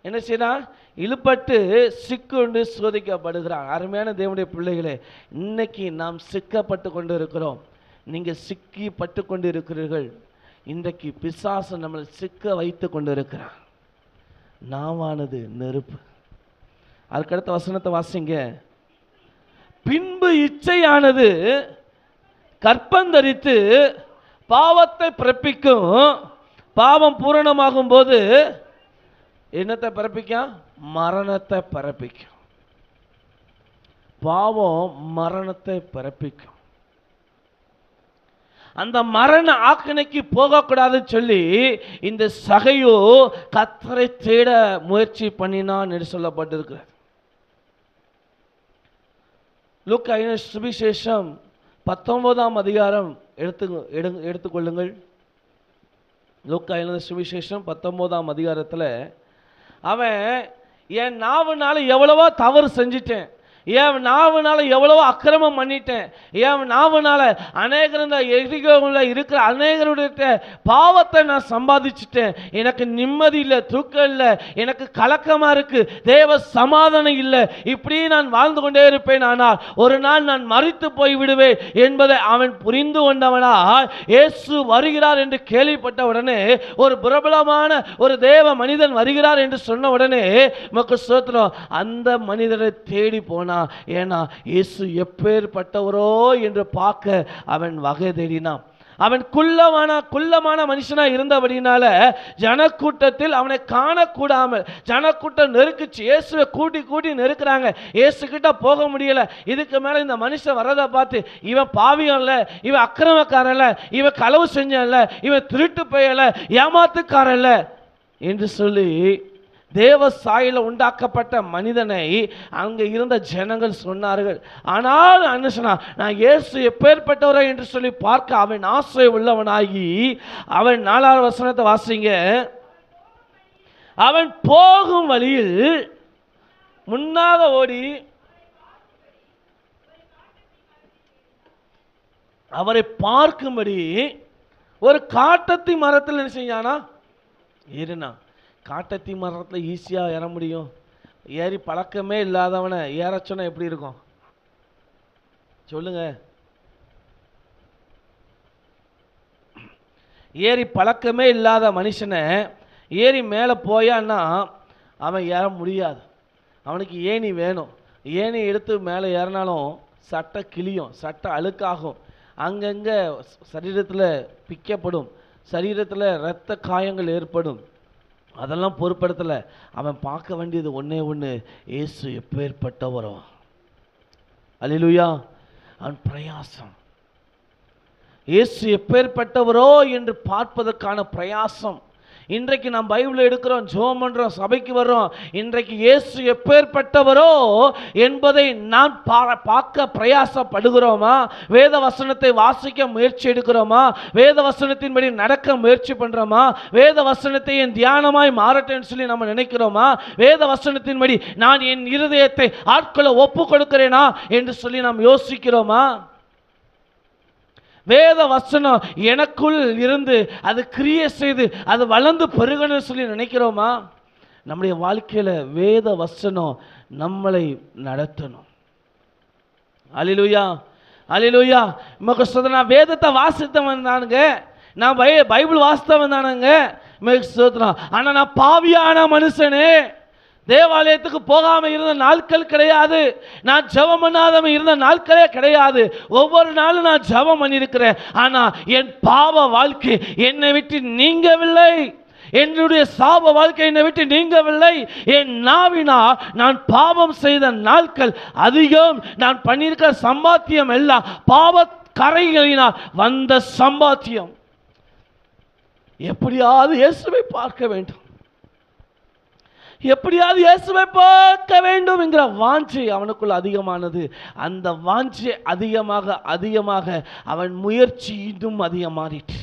[SPEAKER 1] என்ன செய்யறான்? இழுப்பட்டு சிக்குண்டு சோதிக்கப்படுகிறான். அருமையான தேவனுடைய பிள்ளைகளே, இன்னைக்கு நாம் சிக்கப்பட்டு கொண்டு இருக்கிறோம். நீங்க சிக்கி பட்டு கொண்டு இருக்கிறீர்கள். இன்றைக்கு பிசாசு நம்மளை சிக்க வைத்து கொண்டு இருக்கிறான். நாவானது நெருப்பு. அதுக்கடுத்த வசனத்தை வாசிங்க. பின்பு இச்சையானது கற்பந்தரித்து பாவத்தை பிறப்பிக்கும். பாவம் பூரணமாகும் போது என்னத்தை பிறப்பிக்கும்? மரணத்தை பிறப்பிக்கும். பாவம் மரணத்தை பிறப்பிக்கும். அந்த மரண ஆக்கினைக்கு போகக்கூடாதுன்னு சொல்லி இந்த சகையோ கர்த்தரை தேட முயற்சி பண்ணினான் என்று சொல்லப்பட்டிருக்கிறது. லூக்கா சுவிசேஷம் 19 எடுத்துக்கொள்ளுங்கள். லூக்கா சுவிசேஷம் 19 அவன் என் நாவுனால எவ்வளவோ தவறு செஞ்சிட்டேன், என் நாவுனால எவ்வளவோ அக்கிரமம் பண்ணிட்டேன், என் நாவுனால இருக்கிற அநேகருடைய பாவத்தை நான் சம்பாதிச்சுட்டேன், எனக்கு நிம்மதி இல்லை, தூக்கம் இல்லை, எனக்கு கலக்கமாக இருக்கு, தேவ சமாதானம் இல்லை, இப்படி நான் வாழ்ந்து கொண்டே இருப்பேன், ஆனால் ஒரு நாள் நான் மரித்து போய் விடுவேன் என்பதை அவன் புரிந்து கொண்டவனால் இயேசு வருகிறார் என்று கேள்விப்பட்ட உடனே, ஒரு பிரபலமான ஒரு தேவ மனிதன் வருகிறார் என்று சொன்ன உடனே மக்கள் சோத்திரம் அந்த மனிதரை தேடி போனான். ஏன்னா இயேசு எப்பேற்பட்டவரோ என்று பார்க்க அவன் வகை தேடினான். அவன் குள்ளமான மனுஷனா இருந்தபடினால ஜனக்கூட்டத்தில் அவனை காணக்கூடாமல் ஜனக்கூட்டம் நெருக்குச்சு. இயேசுவை கூட்டி நெருக்கிறாங்க. இயேசு கிட்ட போக முடியல. இதுக்கு மேல இந்த மனுஷன் வரதை பார்த்து, இவன் பாவியம் இல்ல, இவன் அக்கிரமக்காரன் இல்ல, இவன் களவு செஞ்சல, இவன் திருட்டு போயல, ஏமாத்துக்காரன் இல்ல என்று சொல்லி தேவ சாயல உண்டாக்கப்பட்ட மனிதனை அங்கே இருந்த ஜனங்கள் சொன்னார்கள். ஆனால் என்ன சொன்னா, நான் இயேசு எப்பேற்பட்டவரா என்று சொல்லி பார்க்க அவன் ஆசை உள்ளவனாகி அவன் 4வது வசனத்தை வாசிங்க. அவன் போகும் வழியில் முன்னாக ஓடி அவரை பார்க்கும்படி ஒரு காட்டத்தி மரத்தில் என்ன செஞ்சானா? ஏறினா. காட்டத்தி மரத்தில் ஈஸியாக ஏற முடியும்? ஏறி பழக்கமே இல்லாதவனை ஏற சொன்னா எப்படி இருக்கும் சொல்லுங்க? ஏறி பழக்கமே இல்லாத மனுஷனை ஏறி மேலே போயான்னா அவன் ஏற முடியாது. அவனுக்கு ஏணி வேணும். ஏணி எடுத்து மேலே ஏறினாலும் சட்டை கிளியும், சட்டை அழுக்காகும், அங்கங்கே சரீரத்தில் பிக்கப்படும், சரீரத்தில் இரத்த காயங்கள் ஏற்படும். அதெல்லாம் பொறுப்படுத்தலை. அவன் பார்க்க வேண்டியது ஒன்றே ஒன்று, இயேசு எப்பேற்பட்டவரோ. அல்லேலூயா. அவன் பிரயாசம் இயேசு எப்பேற்பட்டவரோ என்று பார்ப்பதற்கான பிரயாசம். இன்றைக்கு நாம் பைபிள் எடுக்கிறோம், ஜெபம் பண்றோம், சபைக்கு வர்றோம். இன்றைக்கு இயேசு எப்பேற்பட்டவரோ என்பதை நான் பார்க்க பிரயாசப்படுகிறோமா? வேத வசனத்தை வாசிக்க முயற்சி எடுக்கிறோமா? வேத வசனத்தின்படி நடக்க முயற்சி பண்றோமா? வேத வசனத்தை என் தியானமாய் மாறட்டேன்னு சொல்லி நம்ம நினைக்கிறோமா? வேத வசனத்தின்படி நான் என் இருதயத்தை ஆட்களை ஒப்பு கொடுக்கிறேனா என்று சொல்லி நாம் யோசிக்கிறோமா? வேத வசனம் எனக்குள் இருந்து அது கிரியை செய்து அது வளர்ந்து பெருகணும்னு சொல்லி நினைக்கிறோமா? நம்முடைய வாழ்க்கையில் வேத வசனம் நம்மளை நடத்தணும். அல்லேலூயா, அல்லேலூயா. நான் வேதத்தை வாசித்தவன் தானுங்க, நான் பைபிள் வாசித்தவன் தானுங்க, ஆனால் நான் பாவியான மனுஷனே. தேவாலயத்துக்கு போகாம இருந்த நாட்கள் கிடையாது, நான் ஜெபம் பண்ணாதவன் இருந்த நாட்களே கிடையாது. ஒவ்வொரு நாளும் நான் ஜெபம் பண்ணியிருக்கிறேன். ஆனா என் பாவ வாழ்க்கை என்னை விட்டு நீங்கவில்லை. என்னுடைய சாப வாழ்க்கை என்னை விட்டு நீங்கவில்லை. என் நாவினால் நான் பாவம் செய்த நாட்கள் அதிகம். நான் பண்ணியிருக்கிற சம்பாத்தியம் எல்லாம் பாவ கரைகளினால் வந்த சம்பாத்தியம். எப்படியாவது இயேசுவை பார்க்க வேண்டும், எப்படியாவது இயேசுவை பார்க்க வேண்டும் என்கிற வாஞ்சை அவனுக்குள் அதிகமானது. அந்த வாஞ்சை அதிகமாக அதிகமாக அவன் முயற்சி இன்னும் அதிகமாறிற்று.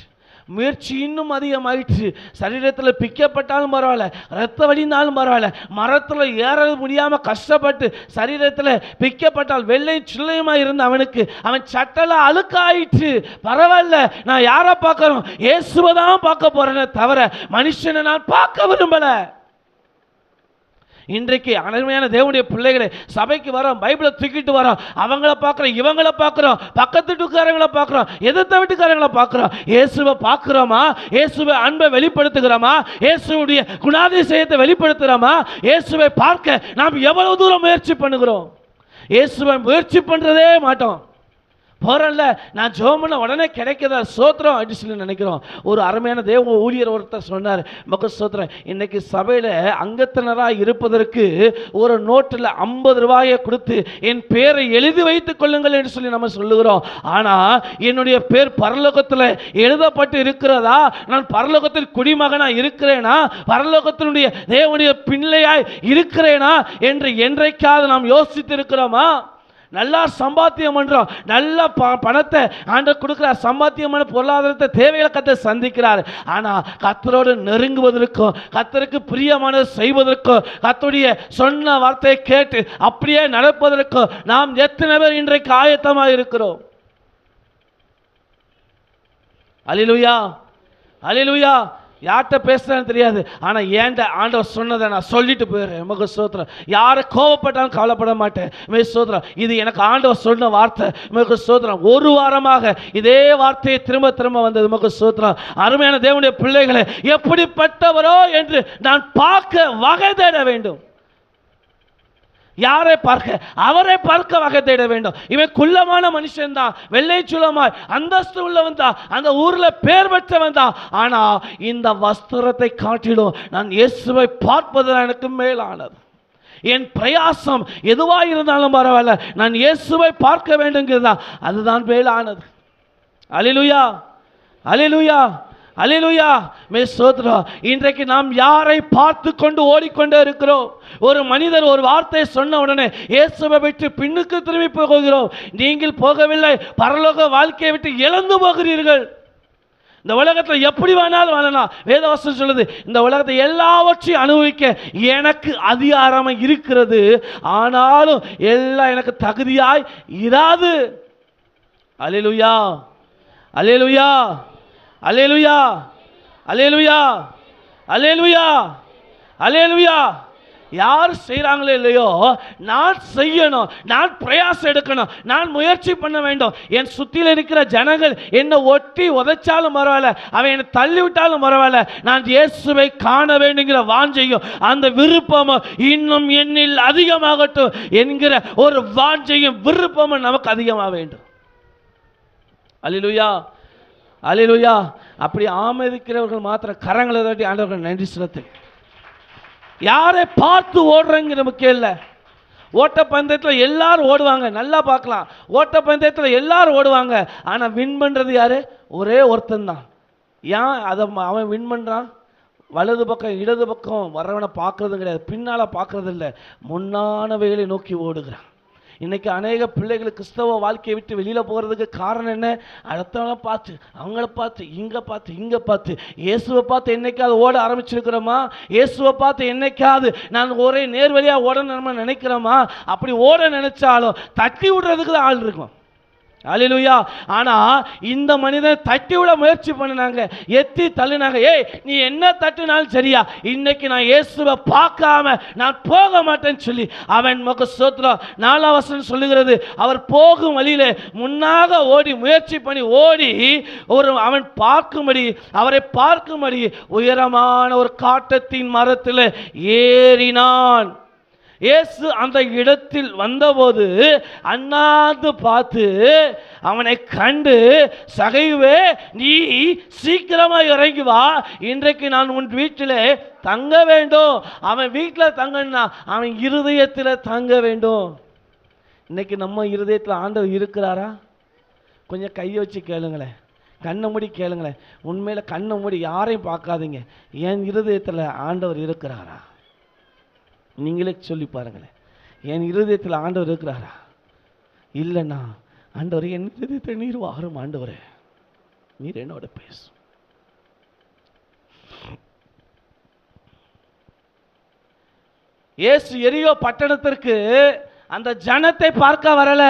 [SPEAKER 1] முயற்சி இன்னும் அதிகமாயிற்று. சரீரத்தில் பிக்கப்பட்டாலும் பரவாயில்ல, ரத்த வடிந்தாலும் பரவாயில்ல, மரத்தில் ஏற முடியாமல் கஷ்டப்பட்டு சரீரத்தில் பிக்கப்பட்டால் வெள்ளை சில்லையுமாக இருந்த அவனுக்கு அவன் சட்டல அழுக்காயிற்று. பரவாயில்ல, நான் யாரை பார்க்கறோம்? இயேசுவை தான் பார்க்க போறேனே தவிர மனுஷனை நான் பார்க்க விரும்பல. இன்றைக்கு அருமையான தேவனுடைய பிள்ளைகளை சபைக்கு வரோம், பைபிளை தூக்கிட்டு வரோம், அவங்கள பார்க்குறோம், இவங்கள பார்க்குறோம், பக்கத்து வீட்டுக்காரங்களை பார்க்குறோம், எதிர்த்த வீட்டுக்காரங்களை பார்க்குறோம். இயேசுவை பார்க்குறோமா? இயேசுவை அன்பை வெளிப்படுத்துகிறோமா? இயேசுடைய குணாதிசயத்தை வெளிப்படுத்துகிறோமா? இயேசுவை பார்க்க நாம் எவ்வளவு தூரம் முயற்சி பண்ணுகிறோம்? இயேசுவை முயற்சி பண்ணுறதே மாட்டோம். போகிறல்ல, நான் ஜெபம் பண்ண உடனே கிடைக்கிறதா சோத்திரம் அப்படின்னு சொல்லி நினைக்கிறோம். ஒரு அருமையான தேவ ஊழியர் ஒருத்தர் சொன்னார், மக சோத்திரம், இன்னைக்கு சபையில் அங்கத்தினராக இருப்பதற்கு ஒரு நோட்டில் 50 ரூபாயை கொடுத்து என் பேரை எழுதி வைத்துக் கொள்ளுங்கள் என்று சொல்லி நம்ம சொல்லுகிறோம். ஆனால் என்னுடைய பேர் பரலோகத்தில் எழுதப்பட்டு இருக்கிறதா? நான் பரலோகத்தில் குடிமகனாக இருக்கிறேனா? பரலோகத்தினுடைய தேவனுடைய பிள்ளையாய் இருக்கிறேனா என்று என்றைக்காவது நாம் யோசித்து இருக்கிறோமா? நல்லா சம்பாத்தியம் பண்ணுறோம், நல்ல பணத்தை ஆண்டவர் கொடுக்குறார், சம்பாத்தியமான பொருளாதாரத்தை தேவைகளை கர்த்தர் சந்திக்கிறார். ஆனால் கர்த்தரோடு நெருங்குவதற்கும் கர்த்தருக்கு பிரியமானதை செய்வதற்கும் கர்த்தருடைய சொன்ன வார்த்தையை கேட்டு அப்படியே நடப்பதற்கும் நாம் எத்தனை பேர் இன்றைக்கு ஆயத்தமாக இருக்கிறோம்? அல்லேலூயா, அல்லேலூயா. யார்கிட்ட பேசுறேன்னு தெரியாது, ஆனால் ஏன்ட ஆண்டவர் சொன்னதை நான் சொல்லிட்டு போயிடுறேன். நமக்கு சோத்திரம். யாரை கோபப்பட்டாலும் கவலைப்பட மாட்டேன். சோத்திரம், இது எனக்கு ஆண்டவர் சொன்ன வார்த்தை. நமக்கு சோத்திரம். ஒரு வாரமாக இதே வார்த்தையை திரும்ப திரும்ப வந்தது. நமக்கு சோத்திரம். அருமையான தேவனுடைய பிள்ளைகளை எப்படிப்பட்டவரோ என்று நான் பார்க்க வகை தேட வேண்டும். யாரை பார்க்க? அவரை பார்க்க வகை தேட வேண்டும். இவன் குள்ளமான மனுஷன் தான், வெள்ளை சுலமாய் அந்தஸ்து உள்ளவன் தான், அந்த ஊரில் பேர் பெற்றவன் தான். ஆனால் இந்த வஸ்திரத்தை காட்டிலும் நான் இயேசுவை பார்ப்பது எனக்கு மேலானது. என் பிரயாசம் எதுவாக இருந்தாலும் பரவாயில்ல, நான் இயேசுவை பார்க்க வேண்டுங்கிறதா, அதுதான் மேலானது. அல்லேலூயா, அல்லேலூயா, அல்லேலூயா. சோத்ரா, இன்றைக்கு நாம் யாரை பார்த்து கொண்டு ஓடிக்கொண்டே இருக்கிறோம்? ஒரு மனிதர் ஒரு வார்த்தையை சொன்ன உடனே இயேசுவை விட்டு பின்னுக்கு திரும்பி போகிறோம். நீங்கள் போகவில்லை, பரலோக வாழ்க்கையை விட்டு இழந்து போகிறீர்கள். இந்த உலகத்தில் எப்படி வேணாலும் வாழலாம். வேதவசனம் சொல்லுது, இந்த உலகத்தை எல்லாவற்றையும் அனுபவிக்க எனக்கு அதிகாரம் இருக்கிறது, ஆனாலும் எல்லாம் எனக்கு தகுதியாய் இராது. அல்லேலூயா, அல்லேலூயா, அல்லேலூயா, அல்லேலூயா, அல்லேலூயா, அல்லேலூயா. யார் செய்கிறாங்களோ இல்லையோ, நான் செய்யணும், நான் பிரயாசம் எடுக்கணும், நான் முயற்சி பண்ண வேண்டும். என் சுற்றியில் இருக்கிற ஜனங்கள் என்னை ஒட்டி உதைச்சாலும் பரவாயில்ல, அவன் என்னை தள்ளி விட்டாலும் பரவாயில்ல, நான் இயேசுவை காண வேண்டுங்கிற வாஞ்சையும் அந்த விருப்பமும் இன்னும் என்னில் அதிகமாகட்டும் என்கிற ஒரு வாஞ்சையும் விருப்பமும் நமக்கு அதிகமாக வேண்டும். அல்லேலூயா, அல்லேலூயா. அப்படி ஆமதிக்கிறவர்கள் மாத்திரம் கரங்களை தட்டி ஆண்டவர்கள் நன்றி செலுத்து. யாரை பார்த்து ஓடுறங்கிற முக்கியம் இல்லை. ஓட்டப்பந்தயத்தில் எல்லாரும் ஓடுவாங்க, நல்லா பார்க்கலாம். ஓட்டப்பந்தயத்தில் எல்லாரும் ஓடுவாங்க, ஆனால் வின் பண்ணுறது யாரு? ஒரே ஒருத்தன் தான். ஏன் அதை அவன் வின் பண்ணுறான்? வலது பக்கம் இடது பக்கம் வர்றவனை பார்க்கறதும் கிடையாது, பின்னால் பார்க்கறது இல்லை, முன்னானவைகளை நோக்கி ஓடுகிறான். இன்றைக்கி அநேக பிள்ளைகள் கிறிஸ்தவ வாழ்க்கையை விட்டு வெளியில் போகிறதுக்கு காரணம் என்ன? அடுத்தவனை பார்த்து, அவங்கள பார்த்து, இங்கே பார்த்து, இங்கே பார்த்து. இயேசுவை பார்த்து என்னைக்காவது ஓட ஆரம்பிச்சிருக்கிறோமா? இயேசுவை பார்த்து என்னைக்காவது நான் ஒரே நேர்வழியாக ஓடணும் நம்ம நினைக்கிறோமா? அப்படி ஓட நினைச்சாலும் தட்டி விடுறதுக்கு தான் ஆள் இருக்கும். அல்லேலூயா. ஆனால் இந்த மனிதன் தட்டி விட முயற்சி பண்ணினாங்க, எத்தி தள்ளினாங்க. ஏய், நீ என்ன தட்டினாலும் சரியா, இன்னைக்கு நான் இயேசுவை பார்க்காம நான் போக மாட்டேன்னு சொல்லி அவன் முக சோத்திரம். 4ஆம் வசனம் சொல்லுகிறது, அவர் போகும் வழியிலே முன்னாக ஓடி முயற்சி பண்ணி ஓடி அவன் பார்க்கும்படி, அவரை பார்க்கும்படி உயரமான ஒரு காட்டத்தின் மரத்தில் ஏறினான். இயேசு அந்த இடத்தில் வந்தபோது அண்ணாந்து பார்த்து அவனை கண்டு, சகையுவே, நீ சீக்கிரமா இறங்கி வா, இன்றைக்கு நான் உன் வீட்டிலே தங்க வேண்டும். அவன் வீட்டில் தங்கன்னா அவன் இருதயத்தில் தங்க வேண்டும். இன்னைக்கு நம்ம இருதயத்தில் ஆண்டவர் இருக்கிறாரா? கொஞ்சம் கையை வச்சு கேளுங்களேன், கண்ணை மூடி கேளுங்களேன். உண்மையில் கண்ணை மூடி யாரையும் பார்க்காதீங்க. என் இருதயத்தில் ஆண்டவர் இருக்கிறாரா? நீங்களே சொல்லி பாருங்களேன், என் இருதயத்தில் ஆண்டவர் இருக்கிறாரா? இல்லைண்ணா, ஆண்டவர் என் இருதயத்தை நீர் வாரும், ஆண்டவரே நீர் என்னோட பேசு. இயேசு எரியோ பட்டணத்திற்கு அந்த ஜனத்தை பார்க்க வரல,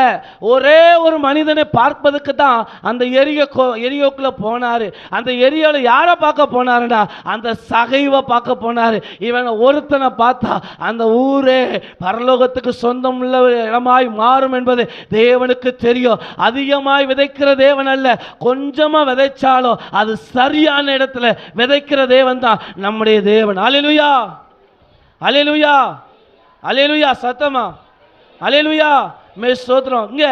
[SPEAKER 1] ஒரே ஒரு மனிதனை பார்ப்பதுக்கு தான் அந்த எரியோக்குள்ள போனாரு. அந்த எரியோல யாரை பார்க்க போனாருடா? அந்த சகைவை பார்க்க போனாரு. இவன் ஒருத்தனை பார்த்தா அந்த ஊரே பரலோகத்துக்கு சொந்தம் உள்ள இடமாய் மாறும் என்பது தேவனுக்கு தெரியும். அதிகமாய் விதைக்கிற தேவன் அல்ல, கொஞ்சமா விதைச்சாலும் அது சரியான இடத்துல விதைக்கிற தேவன் தான் நம்முடைய தேவன். அல்லேலூயா, அல்லேலூயா, அல்லேலூயா, சத்தமா அல்லேலூயா. ஸ்தோத்திரம். இங்கே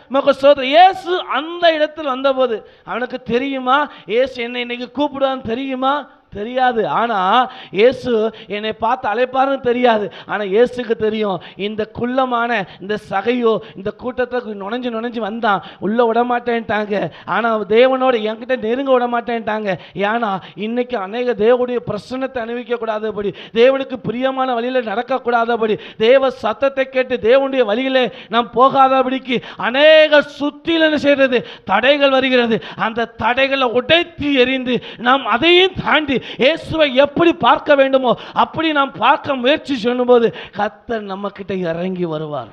[SPEAKER 1] நமக்கு ஸ்தோத்திரம். இயேசு அந்த இடத்தில் வந்தபோது அவனுக்கு தெரியுமா இயேசு என்னை இன்னைக்கு கூப்பிடுவான்னு? தெரியுமா? தெரியாது. ஆனால் இயேசு என்னை பார்த்து அழைப்பாருன்னு தெரியாது. ஆனால் இயேசுக்கு தெரியும், இந்த குள்ளமான இந்த சகையோ இந்த கூட்டத்துக்கு நுழைஞ்சு வந்தான், உள்ளே விடமாட்டேன்ட்டாங்க. ஆனால் தேவனோட என்கிட்ட நெருங்க விடமாட்டேன்ட்டாங்க. ஏன்னா இன்னைக்கு அநேக தேவனுடைய பிரசன்னத்தை அனுபவிக்கக்கூடாதபடி, தேவனுக்கு பிரியமான வழியில் நடக்கக்கூடாதபடி, தேவ சத்தத்தை கேட்டு தேவனுடைய வழியிலே நாம் போகாதபடிக்கு அநேக சுற்றில் என்ன செய்கிறது? தடைகள் வருகிறது. அந்த தடைகளை உடைத்து எறிந்து நாம் அதையும் தாண்டி இயேசுவை எப்படி பார்க்க வேண்டுமோ அப்படி நாம் பார்க்க முயற்சி செய்யும்போது கர்த்தர் நம்ம கிட்ட இறங்கி வருவார்.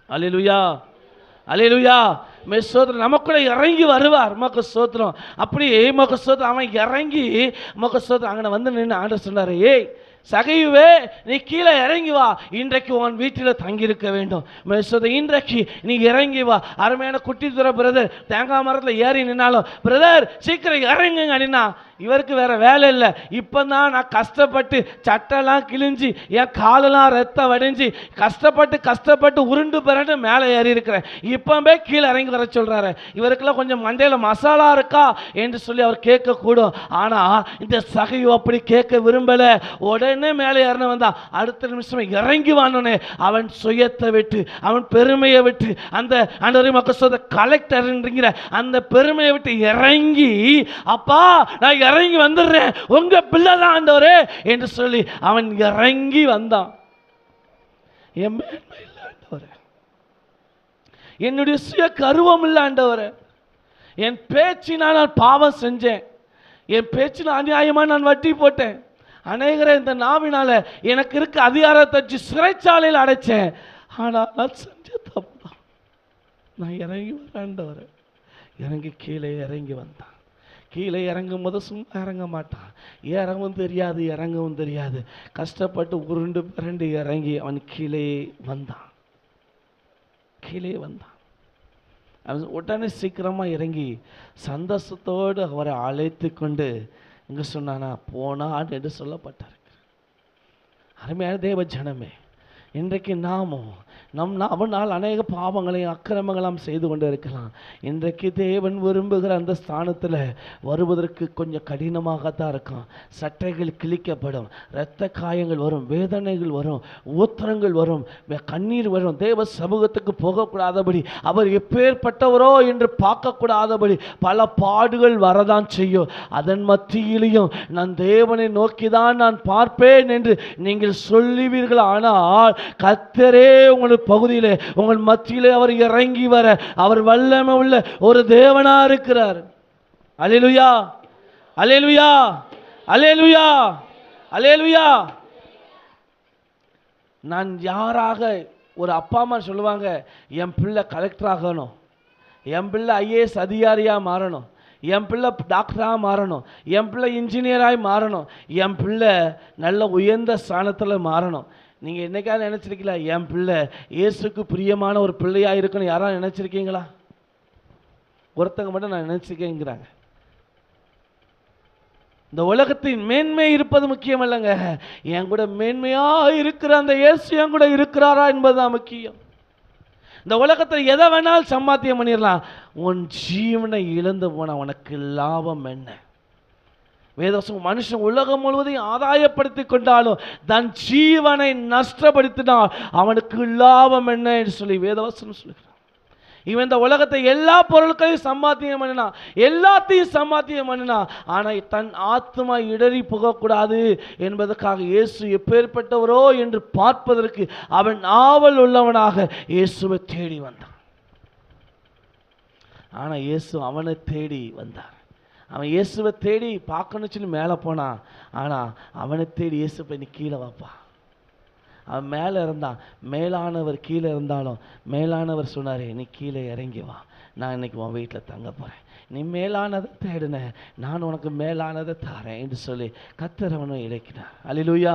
[SPEAKER 1] அல்லேலூயா, அல்லேலூயா. ஸ்தோத்திரம். நமக்குள்ள இறங்கி வருவார். மக்கு ஸ்தோத்திரம். அப்படி மக்கு ஸ்தோத்திரம். அவன் இறங்கி மக்கு ஸ்தோத்திரம் அங்கே வந்து நின்று ஆண்டவர் சொன்னார், ஏய் சகையுவே, நீ கீழே இறங்கி வா, இன்றைக்கு உன் வீட்டில் தங்கியிருக்க வேண்டும். இன்றைக்கு நீ இறங்கி வா. அருமையான குட்டி துறை பிரதர் தேங்காய் மரத்தில் ஏறி நின்னாலும், பிரதர் சீக்கிரம் இறங்குங்க அப்படின்னா இவருக்கு வேற வேலை இல்லை. இப்போ தான் நான் கஷ்டப்பட்டு சட்டெல்லாம் கிழிஞ்சி என் காலெல்லாம் ரத்தம் வடிஞ்சு கஷ்டப்பட்டு உருண்டு பிறண்டு மேலே ஏறி இருக்கிறேன், இப்போவே கீழே இறங்கி வர சொல்கிறாரு. இவருக்கெல்லாம் கொஞ்சம் மண்டையில் மசாலா இருக்கா என்று சொல்லி அவர் கேட்கக்கூடும். ஆனால் இந்த சகையோ அப்படி கேட்க விரும்பலை. உடனே மேலே ஏறின வந்தான். அடுத்த நிமிஷம் இறங்கி வானோனே அவன் சுயத்தை விட்டு, அவன் பெருமையை விட்டு, அந்த ஆண்டவரே மக்கள் சொல்ற கலெக்டர்ங்கிற அந்த பெருமையை விட்டு இறங்கி, அப்பா நான் இறங்கி வந்துடுறேன், உங்க பிள்ளை தான் ஆண்டவரே என்று சொல்லி அவன் இறங்கி வந்தான். என் மேன்மை இல்லை ஆண்டவரே, என்னுடைய சுய கருவம் இல்லை ஆண்டவரே, என் பேச்சினால் நான் பாவம் செஞ்சேன், என் பேச்சில் அநியாயமாக நான் வட்டி போட்டேன், அநேகரை இந்த நாவினால எனக்கு இருக்க அதிகாரத்தை வச்சு சிறைச்சாலையில் அடைச்சேன். ஆனால் நான் செஞ்ச தப்பு தான். நான் இறங்கி வரேன். இறங்கி கீழே இறங்கி வந்தான். கீழே இறங்கும் போது சும்மா இறங்க மாட்டான், இறங்கவும் தெரியாது இறங்கவும் தெரியாது, கஷ்டப்பட்டு உருண்டு பிறண்டு இறங்கி அவன் கீழே வந்தான். அவன் உடனே சீக்கிரமாக இறங்கி சந்தோஷத்தோடு அவரை அழைத்து கொண்டு இங்கே சொன்னானா போனான் என்று சொல்லப்பட்டார். அருமையான தேவ ஜனமே, இன்றைக்கு நாமும் அவனால் அநேக பாவங்களையும் அக்கிரமங்களாம் செய்து கொண்டு இருக்கலாம். இன்றைக்கு தேவன் விரும்புகிற அந்த ஸ்தானத்தில் வருவதற்கு கொஞ்சம் கடினமாகத்தான் இருக்கும். சட்டைகள் கிழிக்கப்படும், இரத்த காயங்கள் வரும், வேதனைகள் வரும், ஊத்திரங்கள் வரும், கண்ணீர் வரும். தேவ சமூகத்துக்கு போகக்கூடாதபடி, அவர் எப்பேற்பட்டவரோ என்று பார்க்கக்கூடாதபடி பல பாடுகள் வரதான் செய்யும். அதன் மத்தியிலையும் நான் தேவனை நோக்கிதான் நான் பார்ப்பேன் என்று நீங்கள் சொல்லுவீர்கள். ஆனால் கர்த்தரே உங்கள் பகுதியிலே உங்கள் மத்தியிலே அவர் இறங்கி வர அவர் வல்லமை உள்ள ஒரு தேவனா இருக்கிறார். அல்லேலூயா, அல்லேலூயா, அல்லேலூயா, அல்லேலூயா. நான் யாராக, ஒரு அப்பா அம்மா சொல்லுவாங்க, என் பிள்ளை கலெக்டர் ஆகணும், என் பிள்ளை ஐஏஎஸ் அதிகாரியாக மாறணும், என் பிள்ளை டாக்டராக மாறணும், என் பிள்ளை இன்ஜினியராக மாறணும், என் பிள்ளை நல்ல உயர்ந்த ஸ்தானத்தில் மாறணும். நீங்கள் என்னைக்காவது நினச்சிருக்கீங்களா என் பிள்ளை இயேசுக்கு பிரியமான ஒரு பிள்ளையாக இருக்கணும்? யாராவது நினச்சிருக்கீங்களா? ஒருத்தங்க மட்டும் நான் நினச்சிருக்கேங்கிறாங்க. இந்த உலகத்தின் மேன்மை இருப்பது முக்கியம் இல்லைங்க, என் கூட மேன்மையா இருக்கிற அந்த இயேசு என் கூட இருக்கிறாரா என்பதுதான் முக்கியம். இந்த உலகத்தில் எதை வேணாலும் சம்பாத்தியம் பண்ணிடலாம், உன் ஜீவனை இழந்து போன உனக்கு லாபம் என்ன? வேதவசம் மனுஷன் உலகம் முழுவதையும் ஆதாயப்படுத்தி கொண்டாலும் தன் ஜீவனை நஷ்டப்படுத்தினால் அவனுக்கு லாபம் என்ன என்று சொல்லி வேதவசனம் சொல்லுகிறான். இவன் இந்த உலகத்தை எல்லா பொருட்களையும் சம்பாத்தியம் பண்ணினா, எல்லாத்தையும் சம்பாத்தியம் பண்ணினா, ஆனால் தன் ஆத்மா இடறி போகக்கூடாது என்பதற்காக இயேசு எப்பேற்பட்டவரோ என்று பார்ப்பதற்கு அவன் ஆவல் உள்ளவனாக இயேசுவை தேடி வந்தான். ஆனால் இயேசு அவனை தேடி வந்தார். அவன் இயேசுவை தேடி பார்க்கணும்னு சொல்லி மேலே போனான். ஆனால் அவனை தேடி இயேசு போய் நீ கீழே வாப்பா. அவன் மேலே இருந்தான். மேலானவர் கீழே இருந்தாலும் மேலானவர் சொன்னார், நீ கீழே இறங்கி வா, நான் இன்னைக்கு உன் வீட்டில் தங்க போகிறேன், நீ மேலானதை தேடின, நான் உனக்கு மேலானதை தாரேன் என்று சொல்லி கர்த்தர் அவனை இறக்கினார். அல்லேலூயா,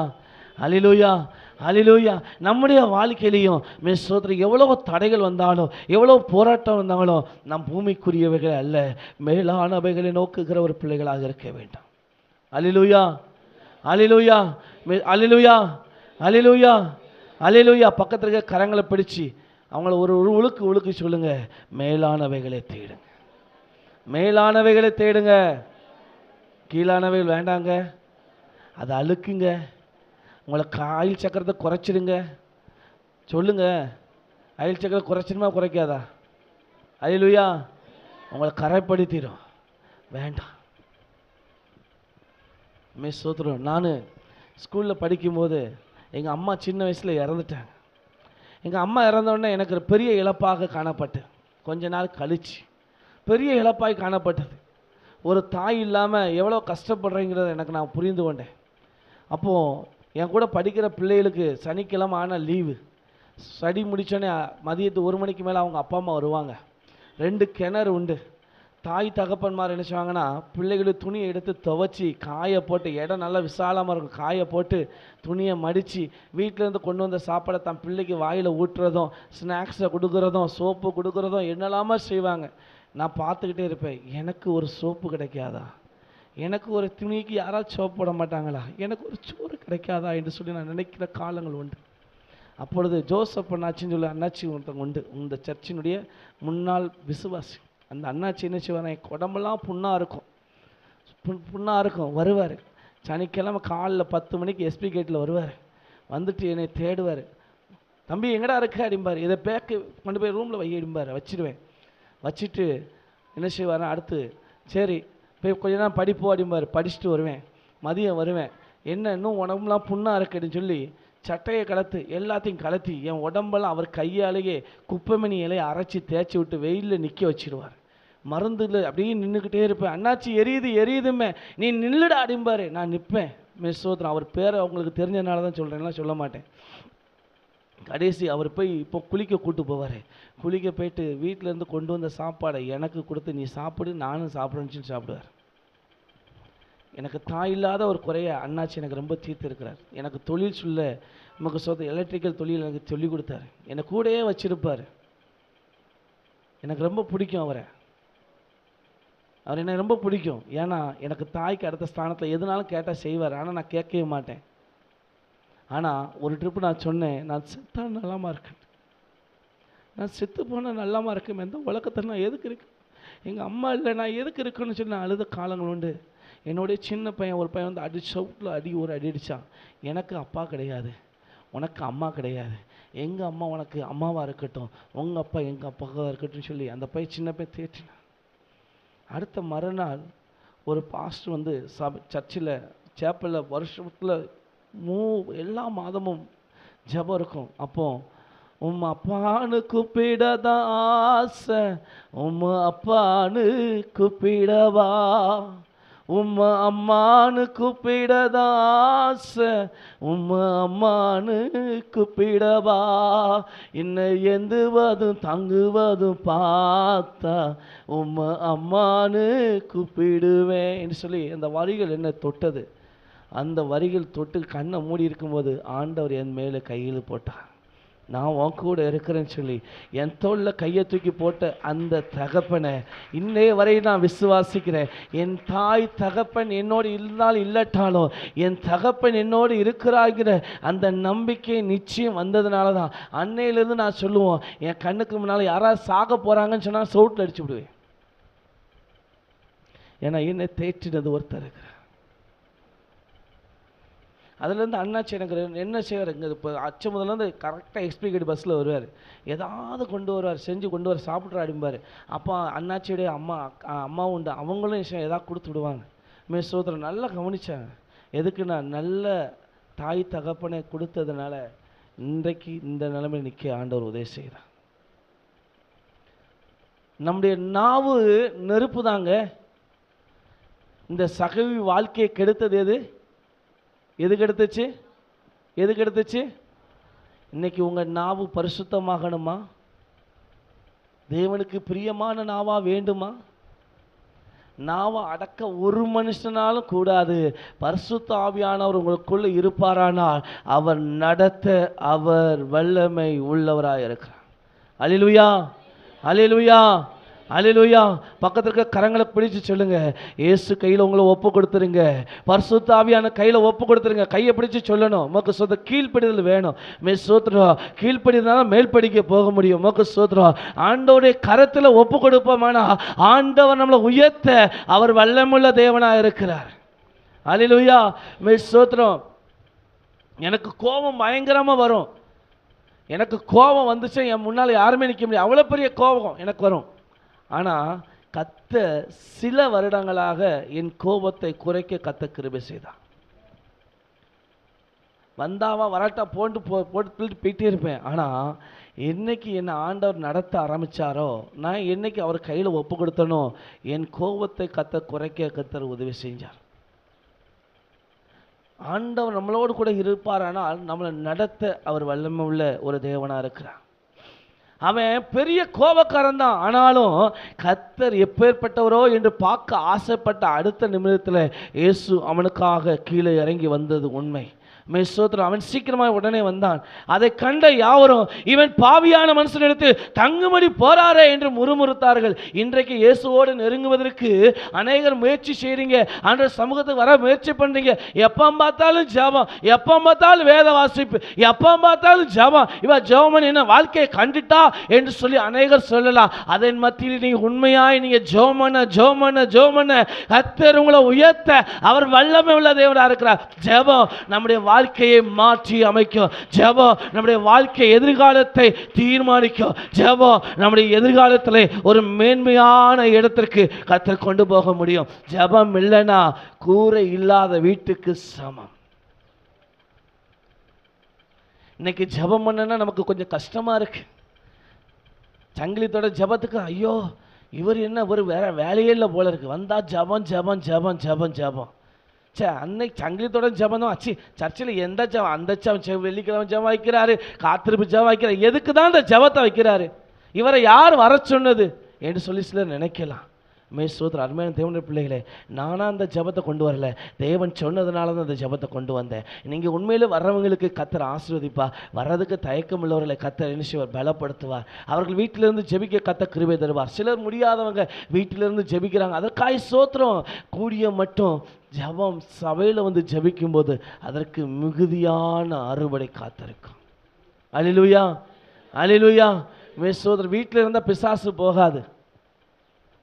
[SPEAKER 1] அல்லேலூயா, அல்லேலூயா. நம்முடைய வாழ்க்கையிலையும் சோதனை எவ்வளோ தடைகள் வந்தாலும் எவ்வளோ போராட்டம் வந்தாலும் நம் பூமிக்குரியவைகள் அல்ல, மேலானவைகளை நோக்குகிற ஒரு பிள்ளைகளாக இருக்க வேண்டும். அல்லேலூயா, அல்லேலூயா, அல்லேலூயா, அல்லேலூயா, அல்லேலூயா. பக்கத்தில் இருக்க கரங்களை பிடிச்சு அவங்கள ஒரு உழுக்கு சொல்லுங்க, மேலானவைகளை தேடுங்க, மேலானவைகளை தேடுங்க. கீழானவைகள் வேண்டாங்க, அதை அழுக்குங்க. உங்களை ஆயில் சக்கரத்தை குறைச்சிடுங்க. சொல்லுங்க, ஆயில் சக்கரம் குறைச்சிடுமா குறைக்காதா? அல்லேலூயா. உங்களை கரைப்படுத்திடும், வேண்டாம். சோத்திரம். நான் ஸ்கூலில் படிக்கும்போது எங்கள் அம்மா சின்ன வயசில் இறந்துட்டாங்க. எங்கள் அம்மா இறந்தோடனே எனக்கு ஒரு பெரிய இழப்பாக காணப்பட்டு, கொஞ்ச நாள் கழிச்சு பெரிய இழப்பாக காணப்பட்டது. ஒரு தாய் இல்லாமல் எவ்வளோ கஷ்டப்படுறீங்கிறத எனக்கு நான் புரிந்து கொண்டேன். அப்போது என் கூட படிக்கிற பிள்ளைகளுக்கு சனிக்கிழமை ஆனால் லீவு, ஸ்டடி முடித்தோடனே மதியத்து 1 மணிக்கு மேலே அவங்க அப்பா அம்மா வருவாங்க. 2 கிணறு உண்டு. தாய் தகப்பன்மார் என்ன செய்வாங்கன்னா, பிள்ளைகளுக்கு துணியை எடுத்து துவைச்சி காய போட்டு, இடம் நல்லா விசாலமாக இருக்கும், காய போட்டு துணியை மடித்து வீட்டிலேருந்து கொண்டு வந்த சாப்பாடை தன் பிள்ளைக்கு வாயில் ஊட்டுறதும், ஸ்நாக்ஸை கொடுக்குறதும், சோப்பு கொடுக்குறதும் என்னெல்லாமா செய்வாங்க. நான் பார்த்துக்கிட்டே இருப்பேன், எனக்கு ஒரு சோப்பு கிடைக்காதா, எனக்கு ஒரு துணிக்கு யாராவது சோப்பு போட மாட்டாங்களா, எனக்கு ஒரு சோறு கிடைக்காதா என்று சொல்லி நான் நினைக்கிற காலங்கள் உண்டு. அப்பொழுது ஜோசப் அண்ணாச்சின்னு சொல்லி அண்ணாச்சி ஒருத்தவங்க உண்டு, இந்த சர்ச்சினுடைய முன்னாள் விசுவாசி. அந்த அண்ணாச்சி என்ன செய்வார், என் உடம்பெல்லாம் புண்ணாக இருக்கும், வருவார். சனிக்கிழமை காலையில் 10 மணிக்கு எஸ்பி கேட்டில் வருவார். வந்துட்டு என்னை தேடுவார். தம்பி எங்கடா இருக்க அப்படிம்பார். இதை பேக்கு கொண்டு போய் ரூமில் வைடிம்பார். வச்சுடுவேன். வச்சுட்டு என்ன செய்வார், அடுத்து சரி போய் கொஞ்ச நேரம் படிப்போம் அப்படிம்பார். படிச்சுட்டு வருவேன். மதியம் வருவேன். என்ன இன்னும் உடம்புலாம் புண்ணாக இருக்குன்னு சொல்லி சட்டையை கலத்து எல்லாத்தையும் கலத்தி என் உடம்பெல்லாம் அவர் கையாலேயே குப்பைமணி இலையை அரைச்சி தேய்ச்சி விட்டு வெயிலில் நிற்க வச்சிடுவார். மருந்துல அப்படியே நின்றுக்கிட்டே இருப்பேன். அண்ணாச்சி எரியுதுமே, நீ நில்லுடா அப்படிம்பாரு. நான் நிற்பேன். சோதரன் அவர் பேரை அவங்களுக்கு தெரிஞ்சதுனால தான் சொல்கிறேன்லாம் சொல்ல மாட்டேன். கடைசி அவர் போய் இப்போ குளிக்க கூப்பிட்டு போவார். குளிக்க போயிட்டு வீட்டிலேருந்து கொண்டு வந்த சாப்பாடை எனக்கு கொடுத்து, நீ சாப்பிடு நானும் சாப்பிடுன்னு சொல்லி சாப்பிடுவார். எனக்கு தாய் இல்லாத ஒரு குறைய அண்ணாச்சி எனக்கு ரொம்ப தீர்த்து இருக்கிறார். எனக்கு தொழில் சொல்ல நமக்கு எலக்ட்ரிக்கல் தொழில் எனக்கு சொல்லிக் கொடுத்தாரு. என்னை கூடயே வச்சிருப்பார். எனக்கு ரொம்ப பிடிக்கும் அவரை. அவர் எனக்கு ரொம்ப பிடிக்கும். ஏன்னா எனக்கு தாய்க்கு அடுத்த ஸ்தானத்தில் எதுனாலும் கேட்டால் செய்வார். ஆனால் நான் கேட்கவே மாட்டேன். ஆனால் ஒரு ட்ரிப்பு நான் சொன்னேன், நான் செத்தா நல்லாமா இருக்கேன், நான் செத்து போனால் நல்லாமா இருக்கேன், எந்த உலகத்தில் நான் எதுக்கு இருக்கேன், எங்கள் அம்மா இல்லை நான் எதுக்கு இருக்குன்னு சொல்லி நான் அழுத காலங்கள் உண்டு. என்னுடைய சின்ன பையன் ஒரு பையன் வந்து சவுட்டில் ஒரு அடி அடித்தான். எனக்கு அப்பா கிடையாது, உனக்கு அம்மா கிடையாது, எங்கள் அம்மா உனக்கு அம்மாவாக இருக்கட்டும், உங்கள் அப்பா எங்கள் அப்பாவாக இருக்கட்டும் சொல்லி அந்த பையன் சின்ன பையன் தேற்றினான். அடுத்த மறுநாள் ஒரு பாஸ்டர் வந்து சர்ச்சில் சேப்பலில் வருஷத்தில் எல்லா மாதமும் ஜெபம் இருக்கும். அப்போ அப்பான்னு கூப்பிடதான் ஆசை, அப்பான்னு கூப்பிடவா, அம்மானு கூப்பிடதான் ஆசை, அம்மானு கூப்பிடவா, என்னை எந்துவதும் தங்குவதும் பார்த்தா அம்மானு கூப்பிடுவேன் என்று சொல்லி அந்த வரிகள் என்ன தொட்டது. அந்த வரிகள் தொட்டு கண்ணை மூடி இருக்கும்போது ஆண்டவர் என் மேலே கையில் போட்டார். நான் உன் கூட இருக்கிறேன்னு சொல்லி என் தோளில் கையை தூக்கி போட்ட அந்த தகப்பனை இன்னைய வரை நான் விசுவாசிக்கிறேன். என் தாய் தகப்பன் என்னோடு இருந்தாலும் இல்லாட்டாலும் என் தகப்பன் என்னோடு இருக்கிறாங்கிற அந்த நம்பிக்கை நிச்சயம் வந்ததுனால தான் அன்னையிலேருந்து நான் சொல்லுவோம், என் கண்ணுக்கு முன்னால் யாராவது சாக போகிறாங்கன்னு சொன்னால் சவுட்டில் அடிச்சு விடுவேன். ஏன்னா என்னை தேற்றினது ஒருத்தர் இருக்கிறார். அதுலேருந்து அண்ணாச்சி எனக்கு என்ன செய்வார், இங்கே இப்போ அச்ச முதலேருந்து கரெக்டாக எக்ஸ்பிளிகேட் பஸ்ஸில் வருவார், ஏதாவது கொண்டு வருவார், செஞ்சு கொண்டு வர சாப்பிட்ற அடிப்பார். அப்போ அண்ணாச்சியுடைய அம்மாவும் உண்டு, அவங்களும் ஏதாவது கொடுத்து விடுவாங்க. சோதரன் நல்லா கவனித்தாங்க. எதுக்குன்னா நல்ல தாய் தகப்பனை கொடுத்ததுனால இன்றைக்கு இந்த நிலைமை நிற்க ஆண்டவர் உதவி செய்கிறார். நம்முடைய நாவு நெருப்பு தாங்க. இந்த சகவி வாழ்க்கையை கெடுத்தது எது கெடுத்துச்சு? எது கெடுத்துச்சு? இன்னைக்கு உங்கள் நாவு பரிசுத்தமாகணுமா? தேவனுக்கு பிரியமான நாவா வேண்டுமா? நாவை அடக்க ஒரு மனுஷனாலும் கூடாது. பரிசுத்த ஆவியானவர் உங்களுக்குள்ள இருப்பாரானால் அவர் நடத்த அவர் வல்லமை உள்ளவராக இருக்கிறார். அல்லேலூயா, அல்லேலூயா, அல்லேலூயா. பக்கத்துல இருக்க கரங்களை பிடிச்சு சொல்லுங்க, இயேசு கையில் உங்களை ஒப்பு கொடுத்துருங்க, பரிசுத்த ஆவியான கையில் ஒப்பு கொடுத்துருங்க. கையை பிடிச்சு சொல்லணும், உமக்கு சொந்த கீழ்ப்படிதல் வேணும். சோத்திரம், கீழ்ப்படிதனால மேல்படிக்க போக முடியும். உமக்கு சோத்திரம். ஆண்டவருடைய கரத்தில் ஒப்பு கொடுப்போமானா ஆண்டவர் நம்மளை உயர்த்த அவர் வல்லமுள்ள தேவனாக இருக்கிறார். அல்லேலூயா. சோத்திரம். எனக்கு கோபம் பயங்கரமாக வரும். எனக்கு கோபம் வந்துச்சு என் முன்னால் யாருமே நிற்க முடியாது, அவ்வளோ பெரிய கோபம் எனக்கு வரும். ஆனால் கர்த்தர் சில வருடங்களாக என் கோபத்தை குறைக்க கர்த்தர் கிருபை செய்தார். வந்தாவா வராட்டா போட்டு போயிட்டே இருப்பேன். ஆனால் என்னைக்கு என்னை ஆண்டவர் நடத்த ஆரம்பித்தாரோ, நான் என்னைக்கு அவர் கையில் ஒப்பு கொடுத்தனோ என் கோபத்தை கர்த்தர் குறைக்க கர்த்தர் உதவி செஞ்சார். ஆண்டவர் நம்மளோடு கூட இருப்பாரானால் நம்மளை நடத்த அவர் வல்லமை உள்ள ஒரு தேவனாக இருக்கிறார். அவன் பெரிய கோபக்காரன் தான், ஆனாலும் கர்த்தர் எப்பேற்பட்டவரோ என்று பார்க்க ஆசைப்பட்ட அடுத்த நிமிடத்தில் இயேசு அவனுக்காக கீழே இறங்கி வந்தது உண்மை. சோத்திரம். அவன் சீக்கிரமாக உடனே வந்தான். அதை கண்ட யாவரும் இவன் பாவியான மனுஷன் எடுத்து தங்குமடி போறாரே என்று முறுமுறுத்தார்கள். இன்றைக்கு இயேசுவோடு நெருங்குவதற்கு அநேகர் முயற்சி செய்றீங்க, ஆண்டவர் சமூகத்துக்கு வர முயற்சி பண்றீங்க. எப்போ பார்த்தாலும் ஜெபம், எப்போ பார்த்தாலும் வேத வாசிப்பு, எப்போ பார்த்தாலும் ஜெபம். இவன் ஜெபம் என்ன வாழ்க்கையை கண்டுட்டா என்று சொல்லி அநேகர் சொல்லலாம். அதன் மத்தியில் நீங்க உண்மையாய் நீங்க ஜெபம் கர்த்தர் உங்களை உயர்த்த அவர் வல்லமை உள்ள தேவனாக இருக்கிறார். ஜெபம் நம்முடைய வாழ்க்கையை மாற்றி அமைக்கும். ஜெபம் நம்முடைய வாழ்க்கை எதிர்காலத்தை தீர்மானிக்கும். ஜெபம் நம்முடைய எதிர்காலத்தில் ஒரு மேன்மையான இடத்திற்கு கர்த்தர் கொண்டு போக முடியும். ஜெபம் இல்லைன்னா கூரை இல்லாத வீட்டுக்கு சமம். இன்னைக்கு ஜெபம் பண்ணனா நமக்கு கொஞ்சம் கஷ்டமா இருக்கு. சங்கிலித்தோட ஜெபத்துக்கு ஐயோ இவர் என்ன ஒரு வேற வேலையே இல்லை போல இருக்கு, வந்தா ஜெபம் ஜெபம் ஜெபம் ஜெபம் ஜெபம். அன்னைக்கு சங்கிலித்தோட ஜெபம் தான் ஆச்சு. சர்ச்சில் எந்த ஜெபம், அந்த ஜெபம் வெள்ளிக்கிழமை ஜெபம் வைக்கிறாரு, காத்திருப்பு ஜெபம் வைக்கிறாரு. எதுக்கு தான் அந்த ஜெபத்தை வைக்கிறாரு? இவரை யார் வர சொன்னது என்று சொல்லி சிலர் நினைக்கலாம். சோதர அருமையான தேவனுடைய பிள்ளைகளே, நானாக அந்த ஜெபத்தை கொண்டு வரல, தேவன் சொன்னதுனால தான் அந்த ஜெபத்தை கொண்டு வந்தேன். நீங்கள் உண்மையிலே வர்றவங்களுக்கு கர்த்தர் ஆசீர்வதிப்பார். வர்றதுக்கு தயக்கம் உள்ளவர்களை கர்த்தர் என்ன செய்வார்? பலப்படுத்துவார். அவர்கள் வீட்டிலிருந்து ஜெபிக்க கர்த்தர் கிருபை தருவார். சிலர் முடியாதவங்க வீட்டிலிருந்து ஜெபிக்கிறாங்க, அதற்காக சோத்திரம். கூடிய மட்டும் ஜெபம் சபையில் வந்து ஜெபிக்கும்போது அதற்கு மிகுதியான அறுவடை காத்திருக்கும். அல்லேலூயா, அல்லேலூயா. சோதர வீட்டில் இருந்தால் பிசாசு போகாது,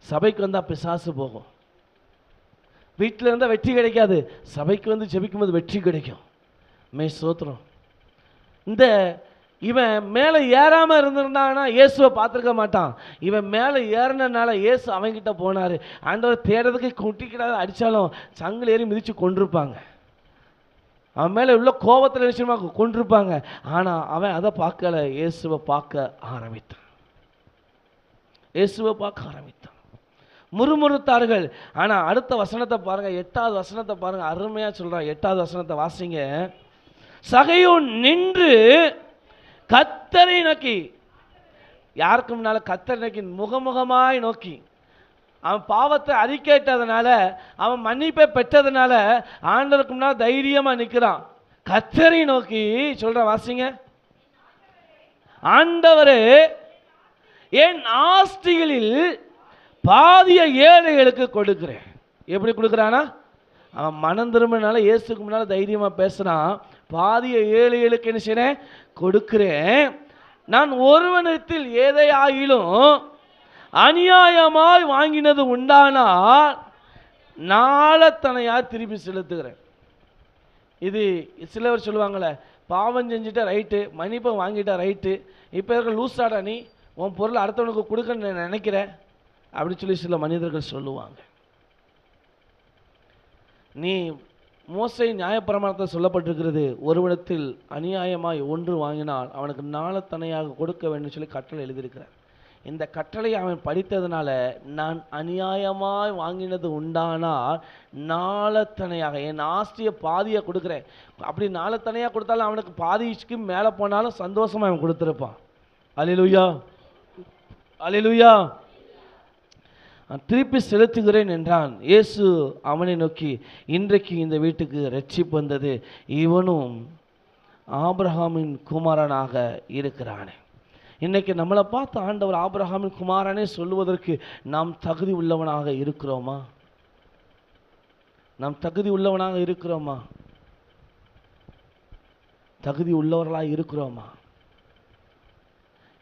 [SPEAKER 1] சபைக்கு வந்தால் பிசாசு போகும். வீட்டில் இருந்தால் வெற்றி கிடைக்காது, சபைக்கு வந்து ஜெபிக்கும்போது வெற்றி கிடைக்கும். சோத்திரம். இந்த இவன் மேலே ஏறாமல் இருந்திருந்தாங்கன்னா இயேசுவை பார்த்துருக்க மாட்டான். இவன் மேலே ஏறினால இயேசு அவன்கிட்ட போனார். ஆண்டவர் தேடுறதுக்கு குட்டிக்கிடாத அடித்தாலும் சங்கில் ஏறி மிதித்து கொண்டிருப்பாங்க. அவன் மேலே உள்ள கோபத்தில் நிச்சயமாக கொண்டிருப்பாங்க. ஆனால் அவன் அதை பார்க்கல, இயேசுவை பார்க்க ஆரம்பித்தான். இயேசுவை பார்க்க ஆரம்பித்தான். முறுமுறுத்தார்கள். ஆனால் அடுத்த வசனத்தை பாருங்க, 8வது வசனத்தை பாருங்க, அருமையாக சொல்கிறான். 8வது வசனத்தை வாசிங்க. சகையோன் நின்று கர்த்தரை நோக்கி, யாருக்கு முன்னால கர்த்தரை நோக்கி முகமுகமாய் நோக்கி, அவன் பாவத்தை அறிக்கையிட்டதுனால, அவன் மன்னிப்பை பெற்றதுனால ஆண்டவருக்கு முன்னால் தைரியமாக நிற்கிறான். கர்த்தரை நோக்கி சொல்ற வாசிங்க. ஆண்டவரே என் ஆஸ்திகளில் பாதிய ஏழைகளுக்கு கொடுக்கிறேன். எப்படி கொடுக்குறானா? அவன் மனம் திரும்பினால இயேசுக்கு முன்னால் தைரியமாக பேசுகிறான். பாதிய ஏழைகளுக்கு என்ன செய்கிறேன்? கொடுக்கிறேன். நான் ஒருவனிடத்தில் எதை ஆகிலும் அநியாயமாய் வாங்கினது உண்டானால் நாளத்தனையாக திருப்பி செலுத்துகிறேன். இது சிலவர் சொல்லுவாங்களே, பாவம் செஞ்சுட்டா ரைட்டு, மன்னிப்பை வாங்கிட்டா ரைட்டு, இப்போ இருக்க லூஸாடா நீ, உன் பொருள் அடுத்தவனுக்கு கொடுக்க நினைக்கிற அப்படின்னு சொல்லி சில மனிதர்கள் சொல்லுவாங்க. நீ மோசே நியாயப்பிரமாணத்தில் சொல்லப்பட்டிருக்கிறது, ஒருவனிடத்தில் அநியாயமாய் ஒன்று வாங்கினால் அவனுக்கு நாளத்தனையாக கொடுக்க வேண்டும் சொல்லி கட்டளை எழுதியிருக்கிறார். இந்த கட்டளையை அவன் படித்ததுனால, நான் அநியாயமாய் வாங்கினது உண்டானால் நாளத்தனையாக என் ஆஸ்தியை பாதியை கொடுக்குறேன். அப்படி நாளத்தனையாக கொடுத்தாலும் அவனுக்கு பாதிக்கு மேலே போனாலும் சந்தோஷமாக அவன் கொடுத்துருப்பான். அல்லேலூயா, அல்லேலூயா. திருப்பி செலுத்துகிறேன் என்றான். இயேசு அவனை நோக்கி, இன்றைக்கு இந்த வீட்டுக்கு ரட்சிப்பு வந்தது, இவனும் ஆபிரகாமின் குமாரனாக இருக்கிறானே. இன்னைக்கு நம்மளை பார்த்து ஆண்டவர் ஆபிரகாமின் குமாரனே சொல்லுவதற்கு நாம் தகுதி உள்ளவனாக இருக்கிறோமா? நாம் தகுதி உள்ளவனாக இருக்கிறோமா? தகுதி உள்ளவர்களாக இருக்கிறோமா?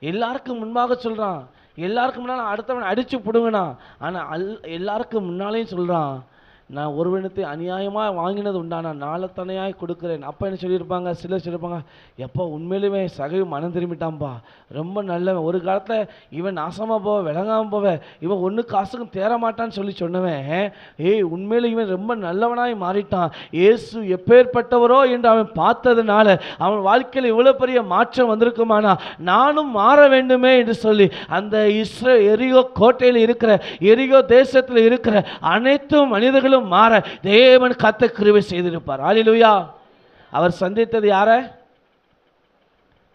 [SPEAKER 1] எல்லாருக்கும் முன்பாக சொல்றான், எல்லாருக்கும் முன்னால் அடுத்தவன் அடிச்சு பிடுங்கண்ணா. ஆனால் எல்லாருக்கும் முன்னாலேயும் சொல்கிறான், நான் ஒருவனத்தை அநியாயமாக வாங்கினது உண்டானா நாளத்தனையாக கொடுக்குறேன். அப்போ என்ன சொல்லியிருப்பாங்க? சிலர் சொல்லியிருப்பாங்க, எப்போ உண்மையிலுமே சகைவு மனம் திரும்பிட்டான்பா, ரொம்ப நல்லவன், ஒரு காலத்தில் இவன் நாசமாக போவ விளங்காமல் போவ, இவன் ஒன்று காசுக்கும் தேரமாட்டான்னு சொல்லி சொன்னவன், ஏய் உண்மையில இவன் ரொம்ப நல்லவனாய் மாறிட்டான், இயேசு எப்பேற்பட்டவரோ என்று அவன் பார்த்ததுனால அவன் வாழ்க்கையில் இவ்வளோ பெரிய மாற்றம் வந்திருக்குமானா நானும் மாற வேண்டுமே என்று சொல்லி அந்த எரிகோ கோட்டையில் இருக்கிற, எரிகோ தேசத்தில் இருக்கிற அனைத்து மனிதர்களும் மாற தேவன் கத்த கிருபை செய்திருப்பார். அல்லேலூயா. அவர் சந்தித்தது யார?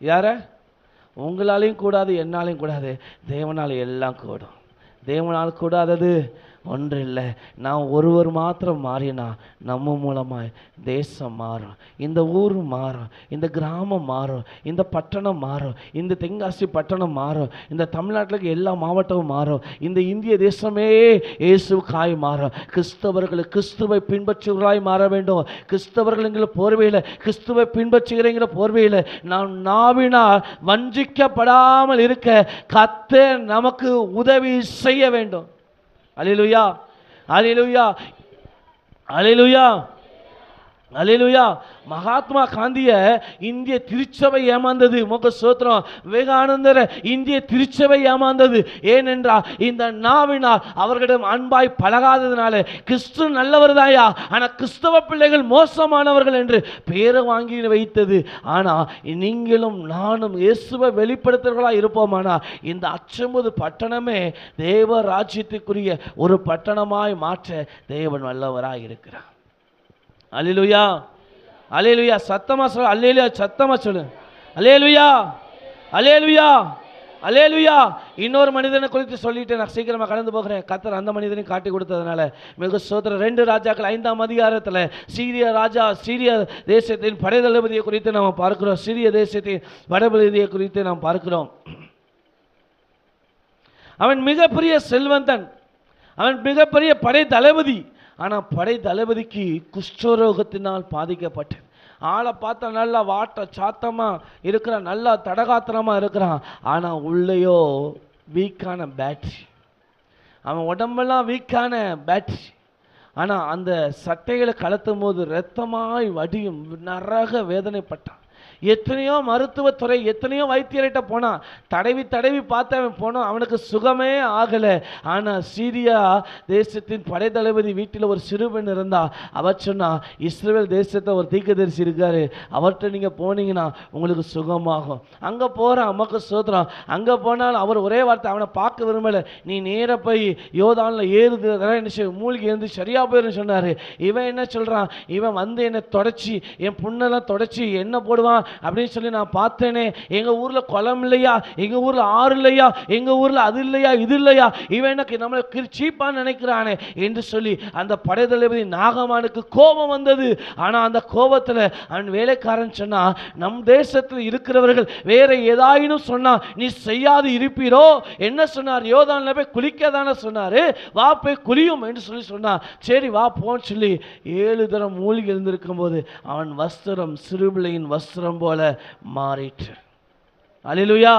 [SPEAKER 1] யார? உங்களாலையும் கூடாது, என்னாலையும் கூடாது, தேவனால் எல்லாம் கூடும். தேவனால் கூடாதது ஒன்று இல்லை. நான் ஒருவர் மாத்திரம் மாறினா நம்ம மூலமாய் தேசம் மாறும், இந்த ஊர் மாறும், இந்த கிராமம் மாறும், இந்த பட்டணம் மாறும், இந்த தென்காசி பட்டணம் மாறும், இந்த தமிழ்நாட்டில் எல்லா மாவட்டமும் மாறும், இந்த இந்திய தேசமே இயேசுவுக்காய் மாறும். கிறிஸ்தவர்கள் கிறிஸ்துவை பின்பற்றுகிறாய் மாற வேண்டும். கிறிஸ்தவர்கள் போர்வையில், கிறிஸ்துவை பின்பற்றுகிறங்கிற போர்வையில் நாம் நாவினால் வஞ்சிக்கப்படாமல் இருக்க கர்த்தர் நமக்கு உதவி செய்ய வேண்டும். அல்லேலூயா, அல்லேலூயா, அல்லேலூயா, அல்லேலூயா. மகாத்மா காந்திய இந்திய திருச்சபை ஏமாந்தது. முக சோத்திரம். விவேகானந்தர் இந்திய திருச்சபை ஏமாந்தது. ஏனென்றால் இந்த நாவினால் அவர்களிடம் அன்பாய் பழகாததுனால. கிறிஸ்து நல்லவர் தாயா, ஆனால் கிறிஸ்தவ பிள்ளைகள் மோசமானவர்கள் என்று பேரை வாங்கி வைத்தது. ஆனால் நீங்களும் நானும் இயேசுவை வெளிப்படுத்துகிறவர்களாக இருப்போமானா இந்த 19 பட்டணமே தேவ ராஜ்யத்துக்குரிய ஒரு பட்டணமாய் மாற்ற தேவன் வல்லவராய் இருக்கிறார். அல்லேலூயா, அல்லேலூயா. சத்தமா சொல்லு, அல்லேலூயா. சத்தமா சொல்லு, அல்லேலூயா, அல்லேலூயா, அல்லேலூயா. இன்னொரு மனிதனை குறித்து சொல்லிட்டு நான் சீக்கிரமாக கடந்து போகிறேன். கர்த்தர் அந்த மனிதனை காட்டி கொடுத்ததுனால மிக சோதர 2 ராஜாக்கள் 5ஆம் அதிகாரத்தில் சீரிய ராஜா, சீரிய தேசத்தின் படைத்தளபதியை குறித்து நாம் பார்க்கிறோம். சீரிய தேசத்தின் படைத்தளபதியை குறித்து நாம் பார்க்கிறோம். அவன் மிகப்பெரிய செல்வந்தன், அவன் மிகப்பெரிய படை தளபதி. ஆனால் படை தளபதிக்கு குஷ்டரோகத்தினால் பாதிக்கப்பட்டு, ஆளை பார்த்தா நல்லா வாட்ட சாத்தமாக இருக்கிறான், நல்லா தடகாத்திரமாக இருக்கிறான். ஆனால் உள்ளேயோ வீக்கான பேட்டரி, அவன் உடம்பெல்லாம் வீக்கான பேட்டரி. ஆனால் அந்த சட்டைகளை கலத்தும் போது இரத்தமாய் வடியும், நரக வேதனைப்பட்டான். எத்தனையோ மருத்துவத்துறை, எத்தனையோ வைத்தியர்கிட்ட போனான், தடவி தடவி பார்த்தவன் போனோம், அவனுக்கு சுகமே ஆகலை. ஆனால் சீரியா தேசத்தின் படைத்தளபதி வீட்டில் ஒரு சிறுவன் இருந்தா. அவர் சொன்னா, இஸ்ரவேல் தேசத்தை ஒரு தீர்க்கதரிசி இருக்காரு, அவர்கிட்ட நீங்கள் போனீங்கன்னா உங்களுக்கு சுகமாகும். அங்கே போகிறான், அம்மாக்கு சோத்திரம். அங்கே போனாலும் அவர் ஒரே வார்த்தை, அவனை பார்க்க விரும்பலை. நீ நேராக போய் யோர்தானில் ஏறுது மூழ்கி இருந்து சரியாக போயிருந்து சொன்னார். இவன் என்ன சொல்கிறான், இவன் வந்து என்னை தொடச்சி, என் புண்ணெல்லாம் தொடச்சி என்ன போடுவான், அப்படின்னு சொல்லி நான் பார்த்தேனே, எங்கள் ஊரில் குளம் இல்லையா, எங்கள் ஊரில் ஆறு இல்லையா, எங்கள் ஊரில் அது இல்லையா இது இல்லையா, இவன் எனக்கு நம்மளை சீப்பான்னு நினைக்கிறானே என்று சொல்லி அந்த படைத்தளபதி நாகமானுக்கு கோபம் வந்தது. ஆனால் அந்த கோபத்தில் அவன் வேலைக்காரன் சொன்னா, நம் தேசத்தில் இருக்கிறவர்கள் வேற ஏதாயினும் சொன்னா நீ செய்யாது இருப்பீரோ? என்ன சொன்னார்? யோர்தான்ல போய் குளிக்க தானே சொன்னாரு, வா போய் குளியும் என்று சொல்லி சொன்னான். சரி வா போன்னு சொல்லி 7 தரம் மூழ்கி எழுந்திருக்கும் போது அவன் வஸ்திரம் சிறுபிள்ளையின் வஸ்திரம் போல மாறிற்று. அல்லேலூயா,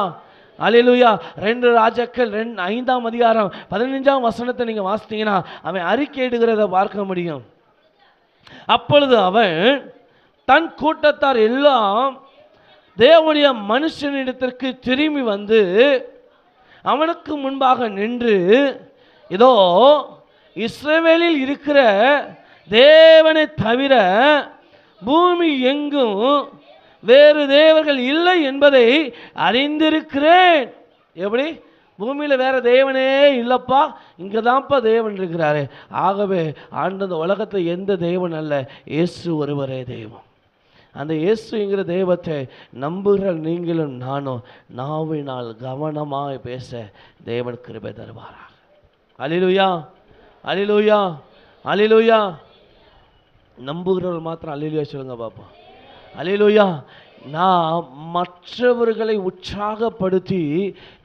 [SPEAKER 1] அல்லேலூயா. 2 ராஜாக்கள் 5ஆம் அதிகாரம் 15ஆம் வசனத்தை நீங்க வாசித்தீங்கன்னா அவன் அறிக்கையிடுகிறத பார்க்க முடியும். அப்பொழுது அவன் தன் கூட்டத்தார் எல்லாம் தேவனுடைய மனுஷனிடத்திற்கு திரும்பி வந்து அவனுக்கு முன்பாக நின்று, இதோ இஸ்ரவேலில் இருக்கிற தேவனை தவிர பூமி எங்கும் வேறு தேவர்கள் இல்லை என்பதை அறிந்திருக்கிறேன். எப்படி? பூமியில் வேற தேவனே இல்லப்பா, இங்கே தான்ப்பா தேவன் இருக்கிறாரு. ஆகவே ஆண்டு உலகத்தில் எந்த தேவன் அல்ல, இயேசு ஒருவரே தெய்வம். அந்த இயேசுங்கிற தெய்வத்தை நம்புகிற நீங்களும் நானும் நாவினால் கவனமாக பேச தேவன் கிருபை தருவாராக. அல்லேலூயா, அல்லேலூயா, அல்லேலூயா. நம்புகிறவர்கள் மாத்திரம் அல்லேலூயா சொல்லுங்க பாப்பா. அல்லேலூயா. நான் மற்றவர்களை உற்சாகப்படுத்தி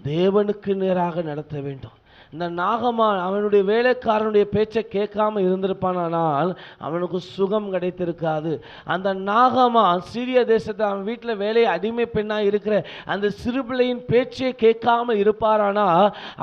[SPEAKER 1] தேவனுக்கு நேராக நடத்த வேண்டும். இந்த நாகமான் அவனுடைய வேலைக்காரனுடைய பேச்சை கேட்காம இருந்திருப்பானால் அவனுக்கு சுகம் கிடைத்திருக்காது. அந்த நாகமான் சீரிய தேசத்தை அவன் வீட்டில் வேலையை அடிமை பெண்ணாக இருக்கிற அந்த சிறுபிள்ளையின் பேச்சை கேட்காம இருப்பாரானா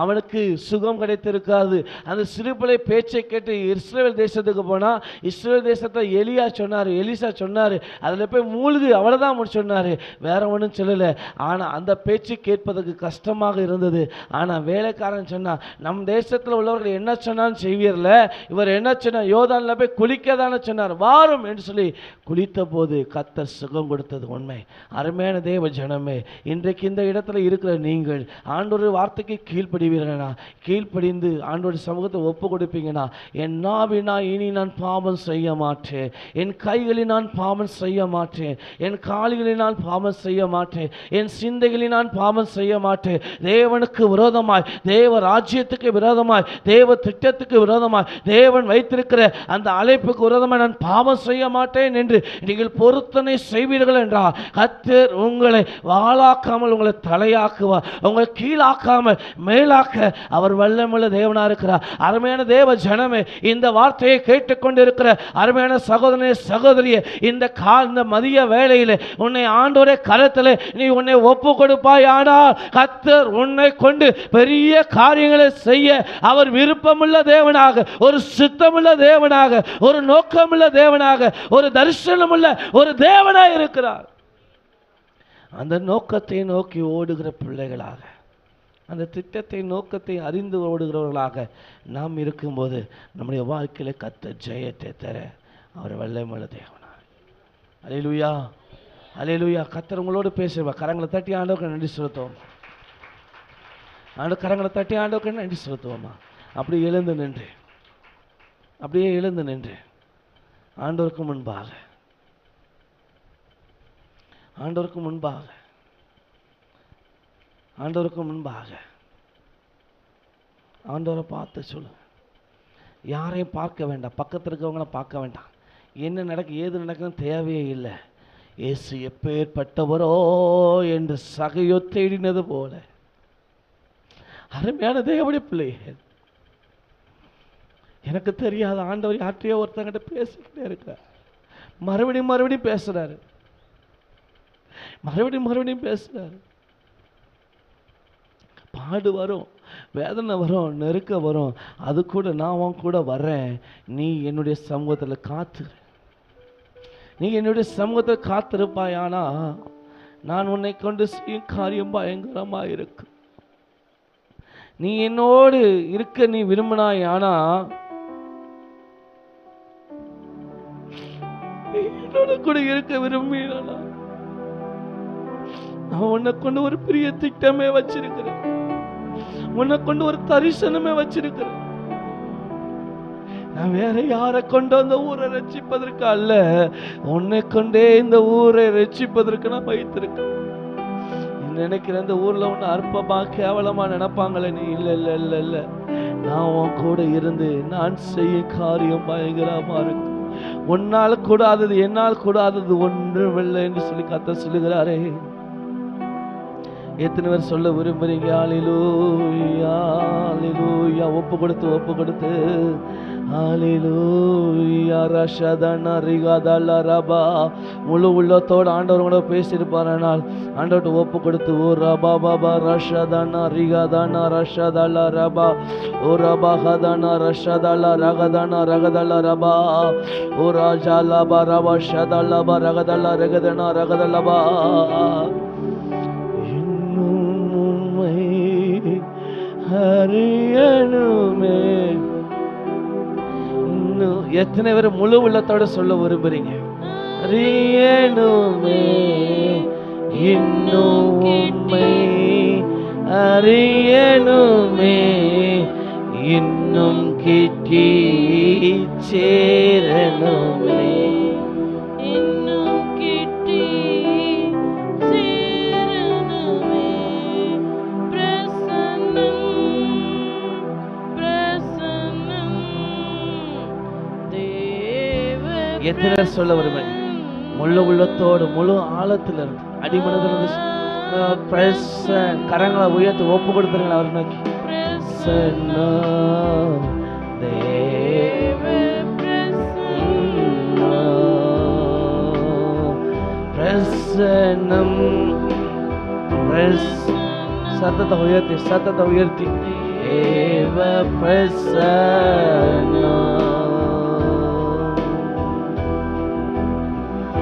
[SPEAKER 1] அவனுக்கு சுகம் கிடைத்திருக்காது. அந்த சிறுபிள்ளை பேச்சை கேட்டு இஸ்ரவேல் தேசத்துக்கு போனால் இஸ்ரவேல் தேசத்தை எலிசா சொன்னார், அதில் போய் மூழ்கு, அவ்வளோதான் முடிச்சு சொன்னார், வேற ஒன்றும் சொல்லலை. ஆனால் அந்த பேச்சு கேட்பதற்கு கஷ்டமாக இருந்தது. ஆனால் வேலைக்காரன் சொன்னான், நம் தேசத்தில் உள்ளவர்கள் என்ன சொன்னாலும் செய்வீர்ல, இவர் என்ன சொன்னார்? யோர்தான்ல போய் குளிக்க தானே சொன்னார், வாரும் என்று சொல்லி குளித்த போது கர்த்தர் சுகம் கொடுத்தது உண்மை. அருமையான தேவ ஜனமே, இன்றைக்கு இந்த இடத்துல இருக்கிற நீங்கள் ஆண்டவருடைய வார்த்தைக்கு கீழ்ப்படிவீர்களா? கீழ்ப்படிந்து ஆண்டவருடைய சமூகத்தை ஒப்பு கொடுப்பீங்கன்னா, என் நாவினா இனி நான் பாவம் செய்ய மாட்டேன், என் கைகளில் நான் பாவம் செய்ய மாட்டேன், என் கால்களில் நான் பாவம் செய்ய மாட்டேன், என் சிந்தைகளில் நான் பாவம் செய்ய மாட்டேன். தேவனுக்கு விரோதமாய், தேவ ராஜ்யத்துக்கு விரோதமாய், தேவ திட்டத்துக்கு விரோதமாய், தேவன் வைத்திருக்கிற அந்த அழைப்புக்கு விரோதமாய் நான் பாவம் செய்ய மாட்டேன் என்று நீங்கள் பொருத்தனை செய்வீர்கள் என்றால் கர்த்தர் உங்களை வாளாக்காமல் உங்களை தலையாக்குவார். உங்களை கீழாக்காமல் மேலாக்க அவர் வல்லமுள்ள தேவனா இருக்கிறார். அருமையான தேவ ஜனமே, இந்த வார்த்தையை கேட்டுக்கொண்டிருக்கிற அருமையான சகோதரனே சகோதரியே, இந்த மதிய வேளையில் உன்னை ஆண்டவரே கரத்தில் நீ உன்னை ஒப்பு கொடுப்பாய். ஆனால் கர்த்தர் உன்னை கொண்டு பெரிய காரியங்களை செய்ய அவர் விருப்பமுள்ள தேவனாக, ஒரு சித்தமுள்ள தேவனாக, ஒரு நோக்கமுள்ள தேவனாக, ஒரு தரிசனமுள்ள ஒரு தேவனாக இருக்கிறார். அந்த நோக்கத்தை நோக்கி ஓடுகிற பிள்ளைகளாக, அந்த திட்டத்தை நோக்கத்தை அறிந்து ஓடுகிறவர்களாக நாம் இருக்கும்போது நம்முடைய வாழ்க்கையில கர்த்தர் ஜெயத்தை தர அவர் வல்லமையுள்ள தேவனாக. அல்லேலூயா, அல்லேலூயா. கர்த்தர் உங்களோடு பேசுவா. கரங்களை தட்டி ஆண்டவருக்கு நன்றி செலுத்துவோம். கரங்களை தட்டி ஆண்டவருக்கு நன்றி செலுத்துவோமா. அப்படியே எழுந்து நின்று, அப்படியே எழுந்து நின்று ஆண்டவருக்கு முன்பாக, ஆண்டவருக்கு முன்பாக, ஆண்டவருக்கு முன்பாக ஆண்டவரை பார்த்து சொல்லுங்க. யாரையும் பார்க்க வேண்டாம், பக்கத்தில் இருக்கவங்கள பார்க்க வேண்டாம், என்ன நடக்கு ஏது நடக்குன்னு தேவையே இல்லை. இயேசு எப்பேற்பட்டவரோ என்று சகையோ தேடினது போல அருமையான தேவனுடைய பிள்ளைகள், எனக்கு தெரியாத ஆண்டவர் யார்கிட்டயோ ஒருத்தங்கிட்ட பேசிக்கிட்டே இருக்கார். மறுபடியும் மறுபடியும் பேசுறாரு, மறுபடியும் மறுபடியும் பேசுறாரு. பாடு வரும், வேதனை வரும், நெருக்க வரும், அது கூட நான் உன் கூட வர்றேன், நீ என்னுடைய சமூகத்தில் காத்துரு, நீ என்னுடைய சமூகத்தில் காத்திருப்பாயானா நான் உன்னை கொண்டு செய்யும் காரியம் பயங்கரமா இருக்கு. நீ என்னோடு இருக்க நீ விரும்பினாய், ஆனா என்னோட கூட இருக்க விரும்பினா நான் உன்னை கொண்டு ஒரு பெரிய திட்டமே வச்சிருக்கிறேன், உன்னை கொண்டு ஒரு தரிசனமே வச்சிருக்கிறேன். நான் வேற யாரை கொண்டு அந்த ஊரை ரட்சிப்பதற்கு அல்ல, உன்னை கொண்டே இந்த ஊரை ரட்சிப்பதற்கு நான் வைத்திருக்கேன். நீ நினைக்கிற இந்த ஊர்ல ஒண்ணு அற்பமா கேவலமா நினைப்பாங்களே, நீ இல்ல இல்ல இல்ல இல்ல, நான் உன் கூட இருந்து நான் செய்ய காரியம் பயங்கரமா இருக்கு. உன்னால் கூடாதது என்னால் கூடாதது ஒன்றும் இல்லை என்று சொல்லி கர்த்தர் சொல்லுகிறாரே. எத்தனை பேர் சொல்ல விரும்புறீங்க? ஹல்லேலூயா ஹல்லேலூயா. ஒப்பு கொடுத்து ஹல்லேலூயா ரஷதன ரிகதல ரபா. முழு உள்ளத்தோடு ஆண்டவர் கூட பேசியிருப்பாரானால் ஆண்டவர்கிட்ட ஒப்பு கொடுத்து ஓ ரபா பாபா ரஷதன ரிகதன ரஷதல ரபா ஓ ரபா ஹதன ரஷதல ரகதன ரகதல ரபா ஓ ராஜா லபா ரபா ஷதலபா ரகதல ரகதன ரகதலபா. அறியணுமே. எத்தனை பேர் முழு உள்ளத்தோட சொல்ல விரும்புறீங்க? அறியணுமே இன்னும் உம்மை அறியணுமே, இன்னும் கிட்டி சேரணுமே, எத்தனை சொல்ல வருவேன்? முழு உள்ளத்தோடு முழு ஆழத்துல இருந்து அடிமனதிலிருந்து கரங்களை உயர்த்தி ஒப்பு கொடுத்துருங்க அவர் நோக்கி. சத்தத்தை உயர்த்தி தேவ பிரசன்னம்.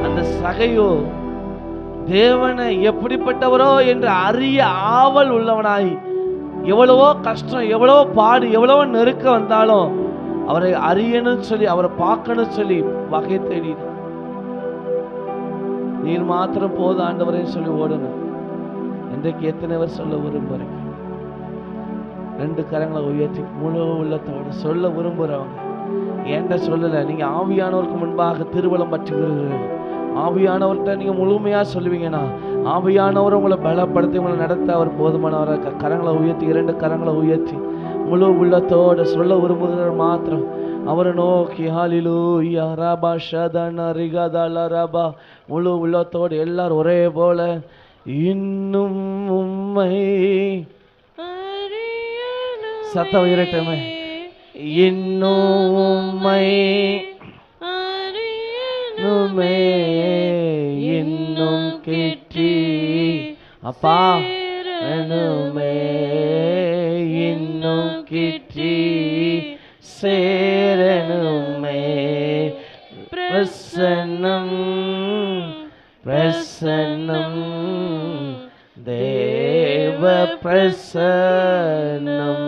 [SPEAKER 1] அந்த சகையோ தேவனை எப்படிப்பட்டவரோ என்று அறிய ஆவல் உள்ளவனாய், எவ்வளவோ கஷ்டம், எவ்வளவோ பாடு, எவ்வளவோ நெருக்க வந்தாலும் அவரை அறியணும் சொல்லி, அவரை பார்க்கணும் சொல்லி வகை தேடினான். நீர் மாத்திரம் போதும் ஆண்டவரே சொல்லி ஓடணும். இன்றைக்கு எத்தனை பேர் சொல்ல விரும்புறீங்க? ரெண்டு கரங்களை உயர்த்தி முழு உள்ளத்தோடு சொல்ல விரும்புறவங்க என்கிட்ட சொல்லல, நீங்க ஆவியானவருக்கு முன்பாக திருவலம் பற்றுகிறீர்கள். ஆவியானவர்கிட்ட நீங்க முழுமையா சொல்லுவீங்கன்னா ஆவியானவர் உங்களை பலப்படுத்தி உங்களை நடத்த அவர் போதுமானவராக. கரங்களை உயர்த்தி, இரண்டு கரங்களை உயர்த்தி முழு உள்ளத்தோடு சொல்ல விரும்புகிற மாத்திரம் அவரை நோக்கி ஹல்லேலூயா ரபா ஷதன ரிகதல ரபா. முழு உள்ளத்தோடு எல்லாரும் ஒரே போல இன்னும் உம்மை சத்தம் உயரட்டுமே. இன்னும் உம்மை இன்னும் கிட்டி அப்பா வேணுமே, இன்னும் கிட்டி சேரணுமே. பிரசன்னம் பிரசன்னம் தேவ பிரசன்னம்.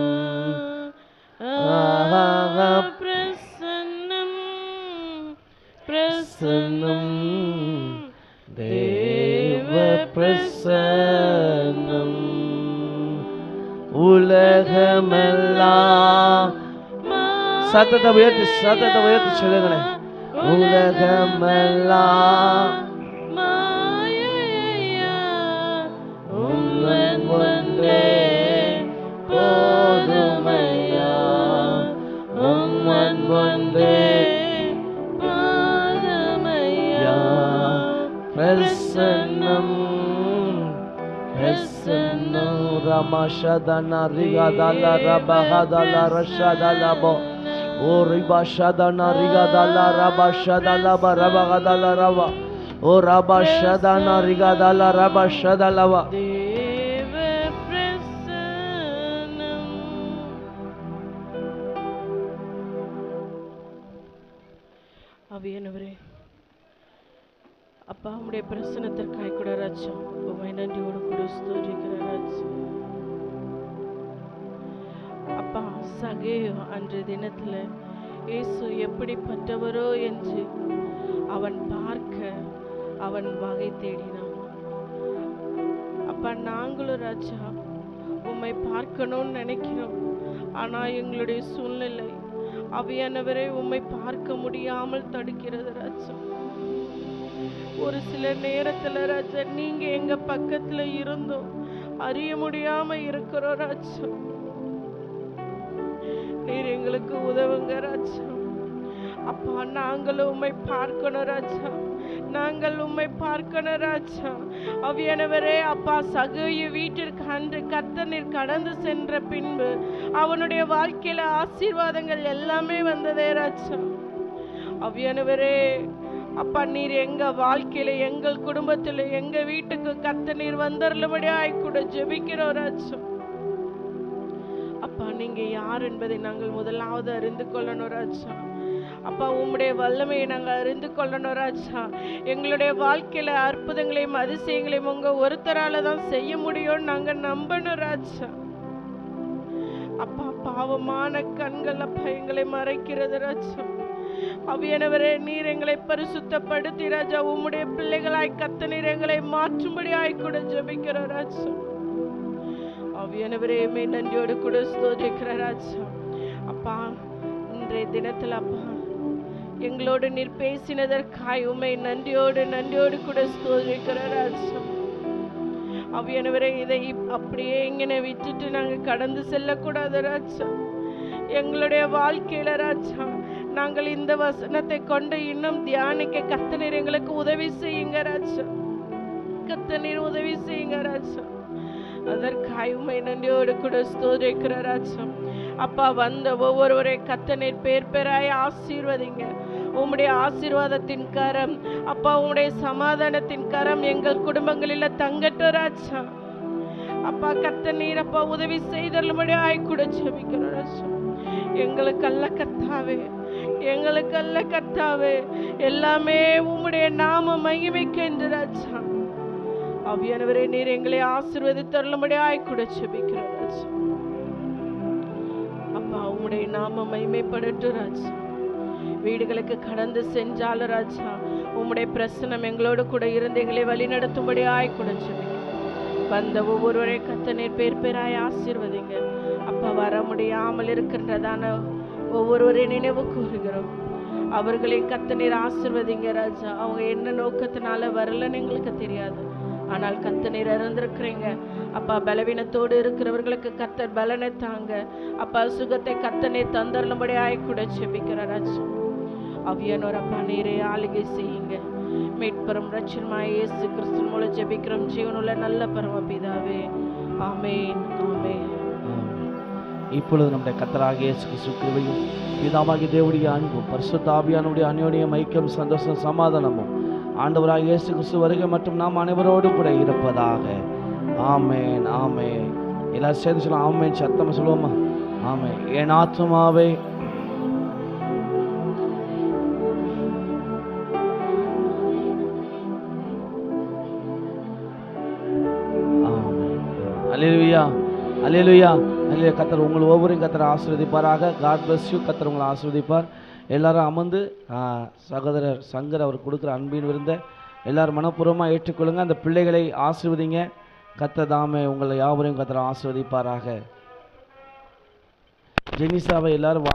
[SPEAKER 1] பிரசன்னம் தேவ பிரசன்னம். உலகமெல்லாம் சத்தத்தை உயர்த்தி சொல்லுங்களேன். உலகமெல்லாம் உம்மன் ஒன்றே போதுமையா, உம்மன் ஒன்றே பிரசன்னம் பிரசன்னம். ரமஷதன ரிகதல ரபஹதல ரஷதலபோ ஓ ரிபஷதன ரிகதல ரபஷதலப ரபஹதல ரப ஓ ரபஷதன ரிகதல ரபஷதலப.
[SPEAKER 2] தேவ பிரசன்னம். ஆவியானவரே அப்பா, உம்முடைய பிரசன்னத்திற்காய் கூட ராஜா உம்மை நன்றியோடு கூட ஸ்தோத்திரிக்கிற ராஜா. அப்பா, சகேயு அன்றைய தினத்துல இயேசு எப்படிப்பட்டவரோ என்று அவன் பார்க்க அவன் வகை தேடினான். அப்பா, நாங்களும் ராஜா உம்மை பார்க்கணும்னு நினைக்கிறோம். ஆனா எங்களுடைய சூழ்நிலை ஆவியானவரே உம்மை பார்க்க முடியாமல் தடுக்கிறது ராஜா. ஒரு சில நேரத்துல ராஜா நீங்க எங்க பக்கத்துல இருந்தோம் அறிய முடியாம இருக்கிறோம் ராஜா. நீர் எங்களுக்கு உதவுங்க ராஜா. அப்பா நாங்களும் உம்மை பார்க்கணும் ராஜா, நாங்கள் உம்மை பார்க்கணும் ராஜா. ஆவியானவரே அப்பா, சகோய வீட்டிற்கு அன்று கர்த்தர் கடந்து சென்ற பின்பு அவனுடைய வாழ்க்கையில ஆசீர்வாதங்கள் எல்லாமே வந்ததே ராஜா. ஆவியானவரே அப்பா, நீர் எங்க வாழ்க்கையில எங்கள் குடும்பத்துல எங்க வீட்டுக்கு கர்த்தர் நீர் வந்தருளும்படியாய் கூட ஜெபிக்கிறோம் ராஜா. அப்பா, நீங்க யார் என்பதை நாங்கள் முதலாவது அறிந்து கொள்ளணும் ராஜா. அப்பா, உம்முடைய வல்லமையை நாங்கள் அறிந்து கொள்ளணும் ராஜா. எங்களுடைய வாழ்க்கையில அற்புதங்களையும் அதிசயங்களையும் உங்க ஒருத்தரால தான் செய்ய முடியும் நாங்க நம்பணும் ராஜா. அப்பா, பாவமான கண்கள் அப்பா எங்களை மறைக்கிறது ராஜா. ஆவியானவரே நீர் எங்களை பரிசுத்தப்படுத்தி ராஜா உம்முடைய பிள்ளைகளாய் கர்த்தர் நீர் எங்களை மாற்றும்படியாய் கூட ஜெபிக்கிறோம் ராஜா. ஆவியானவரே நன்றியோடு கூட ஸ்தோத்திரிக்கிற ராஜா. அப்பா, இன்றைய தினத்தில் அப்பா எங்களோடு நீர் பேசினதற்காய் உம்மை நன்றியோடு கூட ஸ்தோத்திரிக்கிற ராஜா. ஆவியானவரே இதை அப்படியே இங்கே விட்டுட்டு நாங்க கடந்து செல்லக்கூடாது ராஜா. எங்களுடைய வாழ்க்கையில ராஜா நாங்கள் இந்த வசனத்தை கொண்டு இன்னும் தியானிக்க கர்த்தர் நீர் எங்களுக்கு உதவி செய்யுங்க ராஜா. கர்த்தர் நீர் உதவி செய்யுங்க ராஜா. அதற்காய் உம்மை நன்றியோடு கூட ஸ்தோத்திரிக்கிற ராஜா. அப்பா, வந்த ஒவ்வொருவரை கர்த்தர் நீர் பேர் பேராய் ஆசீர்வதிங்க. உம்முடைய ஆசீர்வாதத்தின் கரம் அப்பா, உம்முடைய சமாதானத்தின் கரம் எங்கள் குடும்பங்களில் தங்கட்டும் ராஜா. அப்பா, கர்த்தர் நீர் அப்பா உதவி செய்தருளும்படியாய் கூட ஜெபிக்கிறோம் ராஜா. எங்களுக்கல்ல கர்த்தாவே, எங்களுக்கல்ல கர்த்தாவே, எல்லாமே உம்முடைய நாம மகிமைக்கு என்று ராஜா. ஆவியானவரே நீர் எங்களை ஆசீர்வதித்தருளும்படியாய் கூட ஜெபிக்கிறோம் ராஜா. அப்பா, உம்முடைய நாம மகிமைப்படட்டும் ராஜா. வீடுகளுக்கு கடந்து சென்றாலும் ராஜா உம்முடைய பிரசன்னம் எங்களோடு கூட இருந்து எங்களை வழி நடத்தும்படியாய் கூட ஜெபிக்கிறோம். வந்த ஒவ்வொருவரை கர்த்தர் நீர் பேர் பேராய் ஆசீர்வதிங்க. அப்பா, வர முடியாமல் இருக்கின்றதான ஒவ்வொருவரை நினைவு கூறுகிறோம். அவர்களையும் கர்த்தர் நீர் ஆசீர்வதிங்க ராஜா. அவங்க என்ன நோக்கத்தினால வரலன்னு எங்களுக்கு தெரியாது, ஆனால் கர்த்தர் நீர் அறிந்திருக்கிறீங்க. அப்பா, பலவீனத்தோடு இருக்கிறவர்களுக்கு கர்த்தர் பலனை தாங்க. அப்பா, சுகத்தை கர்த்தர் நீர் தந்தருளும்படியாய் கூட ஜெபிக்கிறார் ராஜா. ஆவியானவர் அப்பா நீரே ஆளுகை செய்யுங்க. மீட்பரும் இரட்சகருமாகிய இயேசு கிறிஸ்து மூலம் ஜெபிக்கிறோம் ஜீவனுள்ள நல்ல பரமபிதாவே, ஆமென், ஆமென்.
[SPEAKER 1] இப்பொழுது நம்முடைய கர்த்தராகிய இயேசு கிறிஸ்து கிருபையும் பிதாவாகிய தேவனுடைய அன்பும் பரிசுத்த ஆவியானவருடைய அந்யோன்யம் ஐக்கியம் சந்தோஷம் சமாதானமும் ஆண்டவராகிய இயேசு கிறிஸ்து வருகை மற்றும் நாம் அனைவரோடும் கூட இருப்பதாக. ஆமென், ஆமென். எல்லாரும் சேர்ந்து சொல்லலாம் ஆமென். சத்தமா சொல்லுவோமா? ஆமென். என் ஆத்துமாவே அல்லேலூயா, அல்லேலூயா, அல்லேலூயா. கர்த்தர் உங்களை ஒவ்வொருவரையும் கர்த்தர் ஆசீர்வதிப்பாராக. God bless you. கர்த்தர் உங்களை ஆசீர்வதிப்பார். எல்லாரும் அமர்ந்து சகோதரர் சங்கர் அவர் கொடுக்குற அன்பின் விருந்த எல்லாரும் மனப்பூர்வமாக ஏற்றுக்கொள்ளுங்க. அந்த பிள்ளைகளை ஆசீர்வதிங்க. கர்த்தர் தாமே உங்களை யாவரையும் கர்த்தர் ஆசீர்வதிப்பாராக. ஜெனிசாவை எல்லாரும்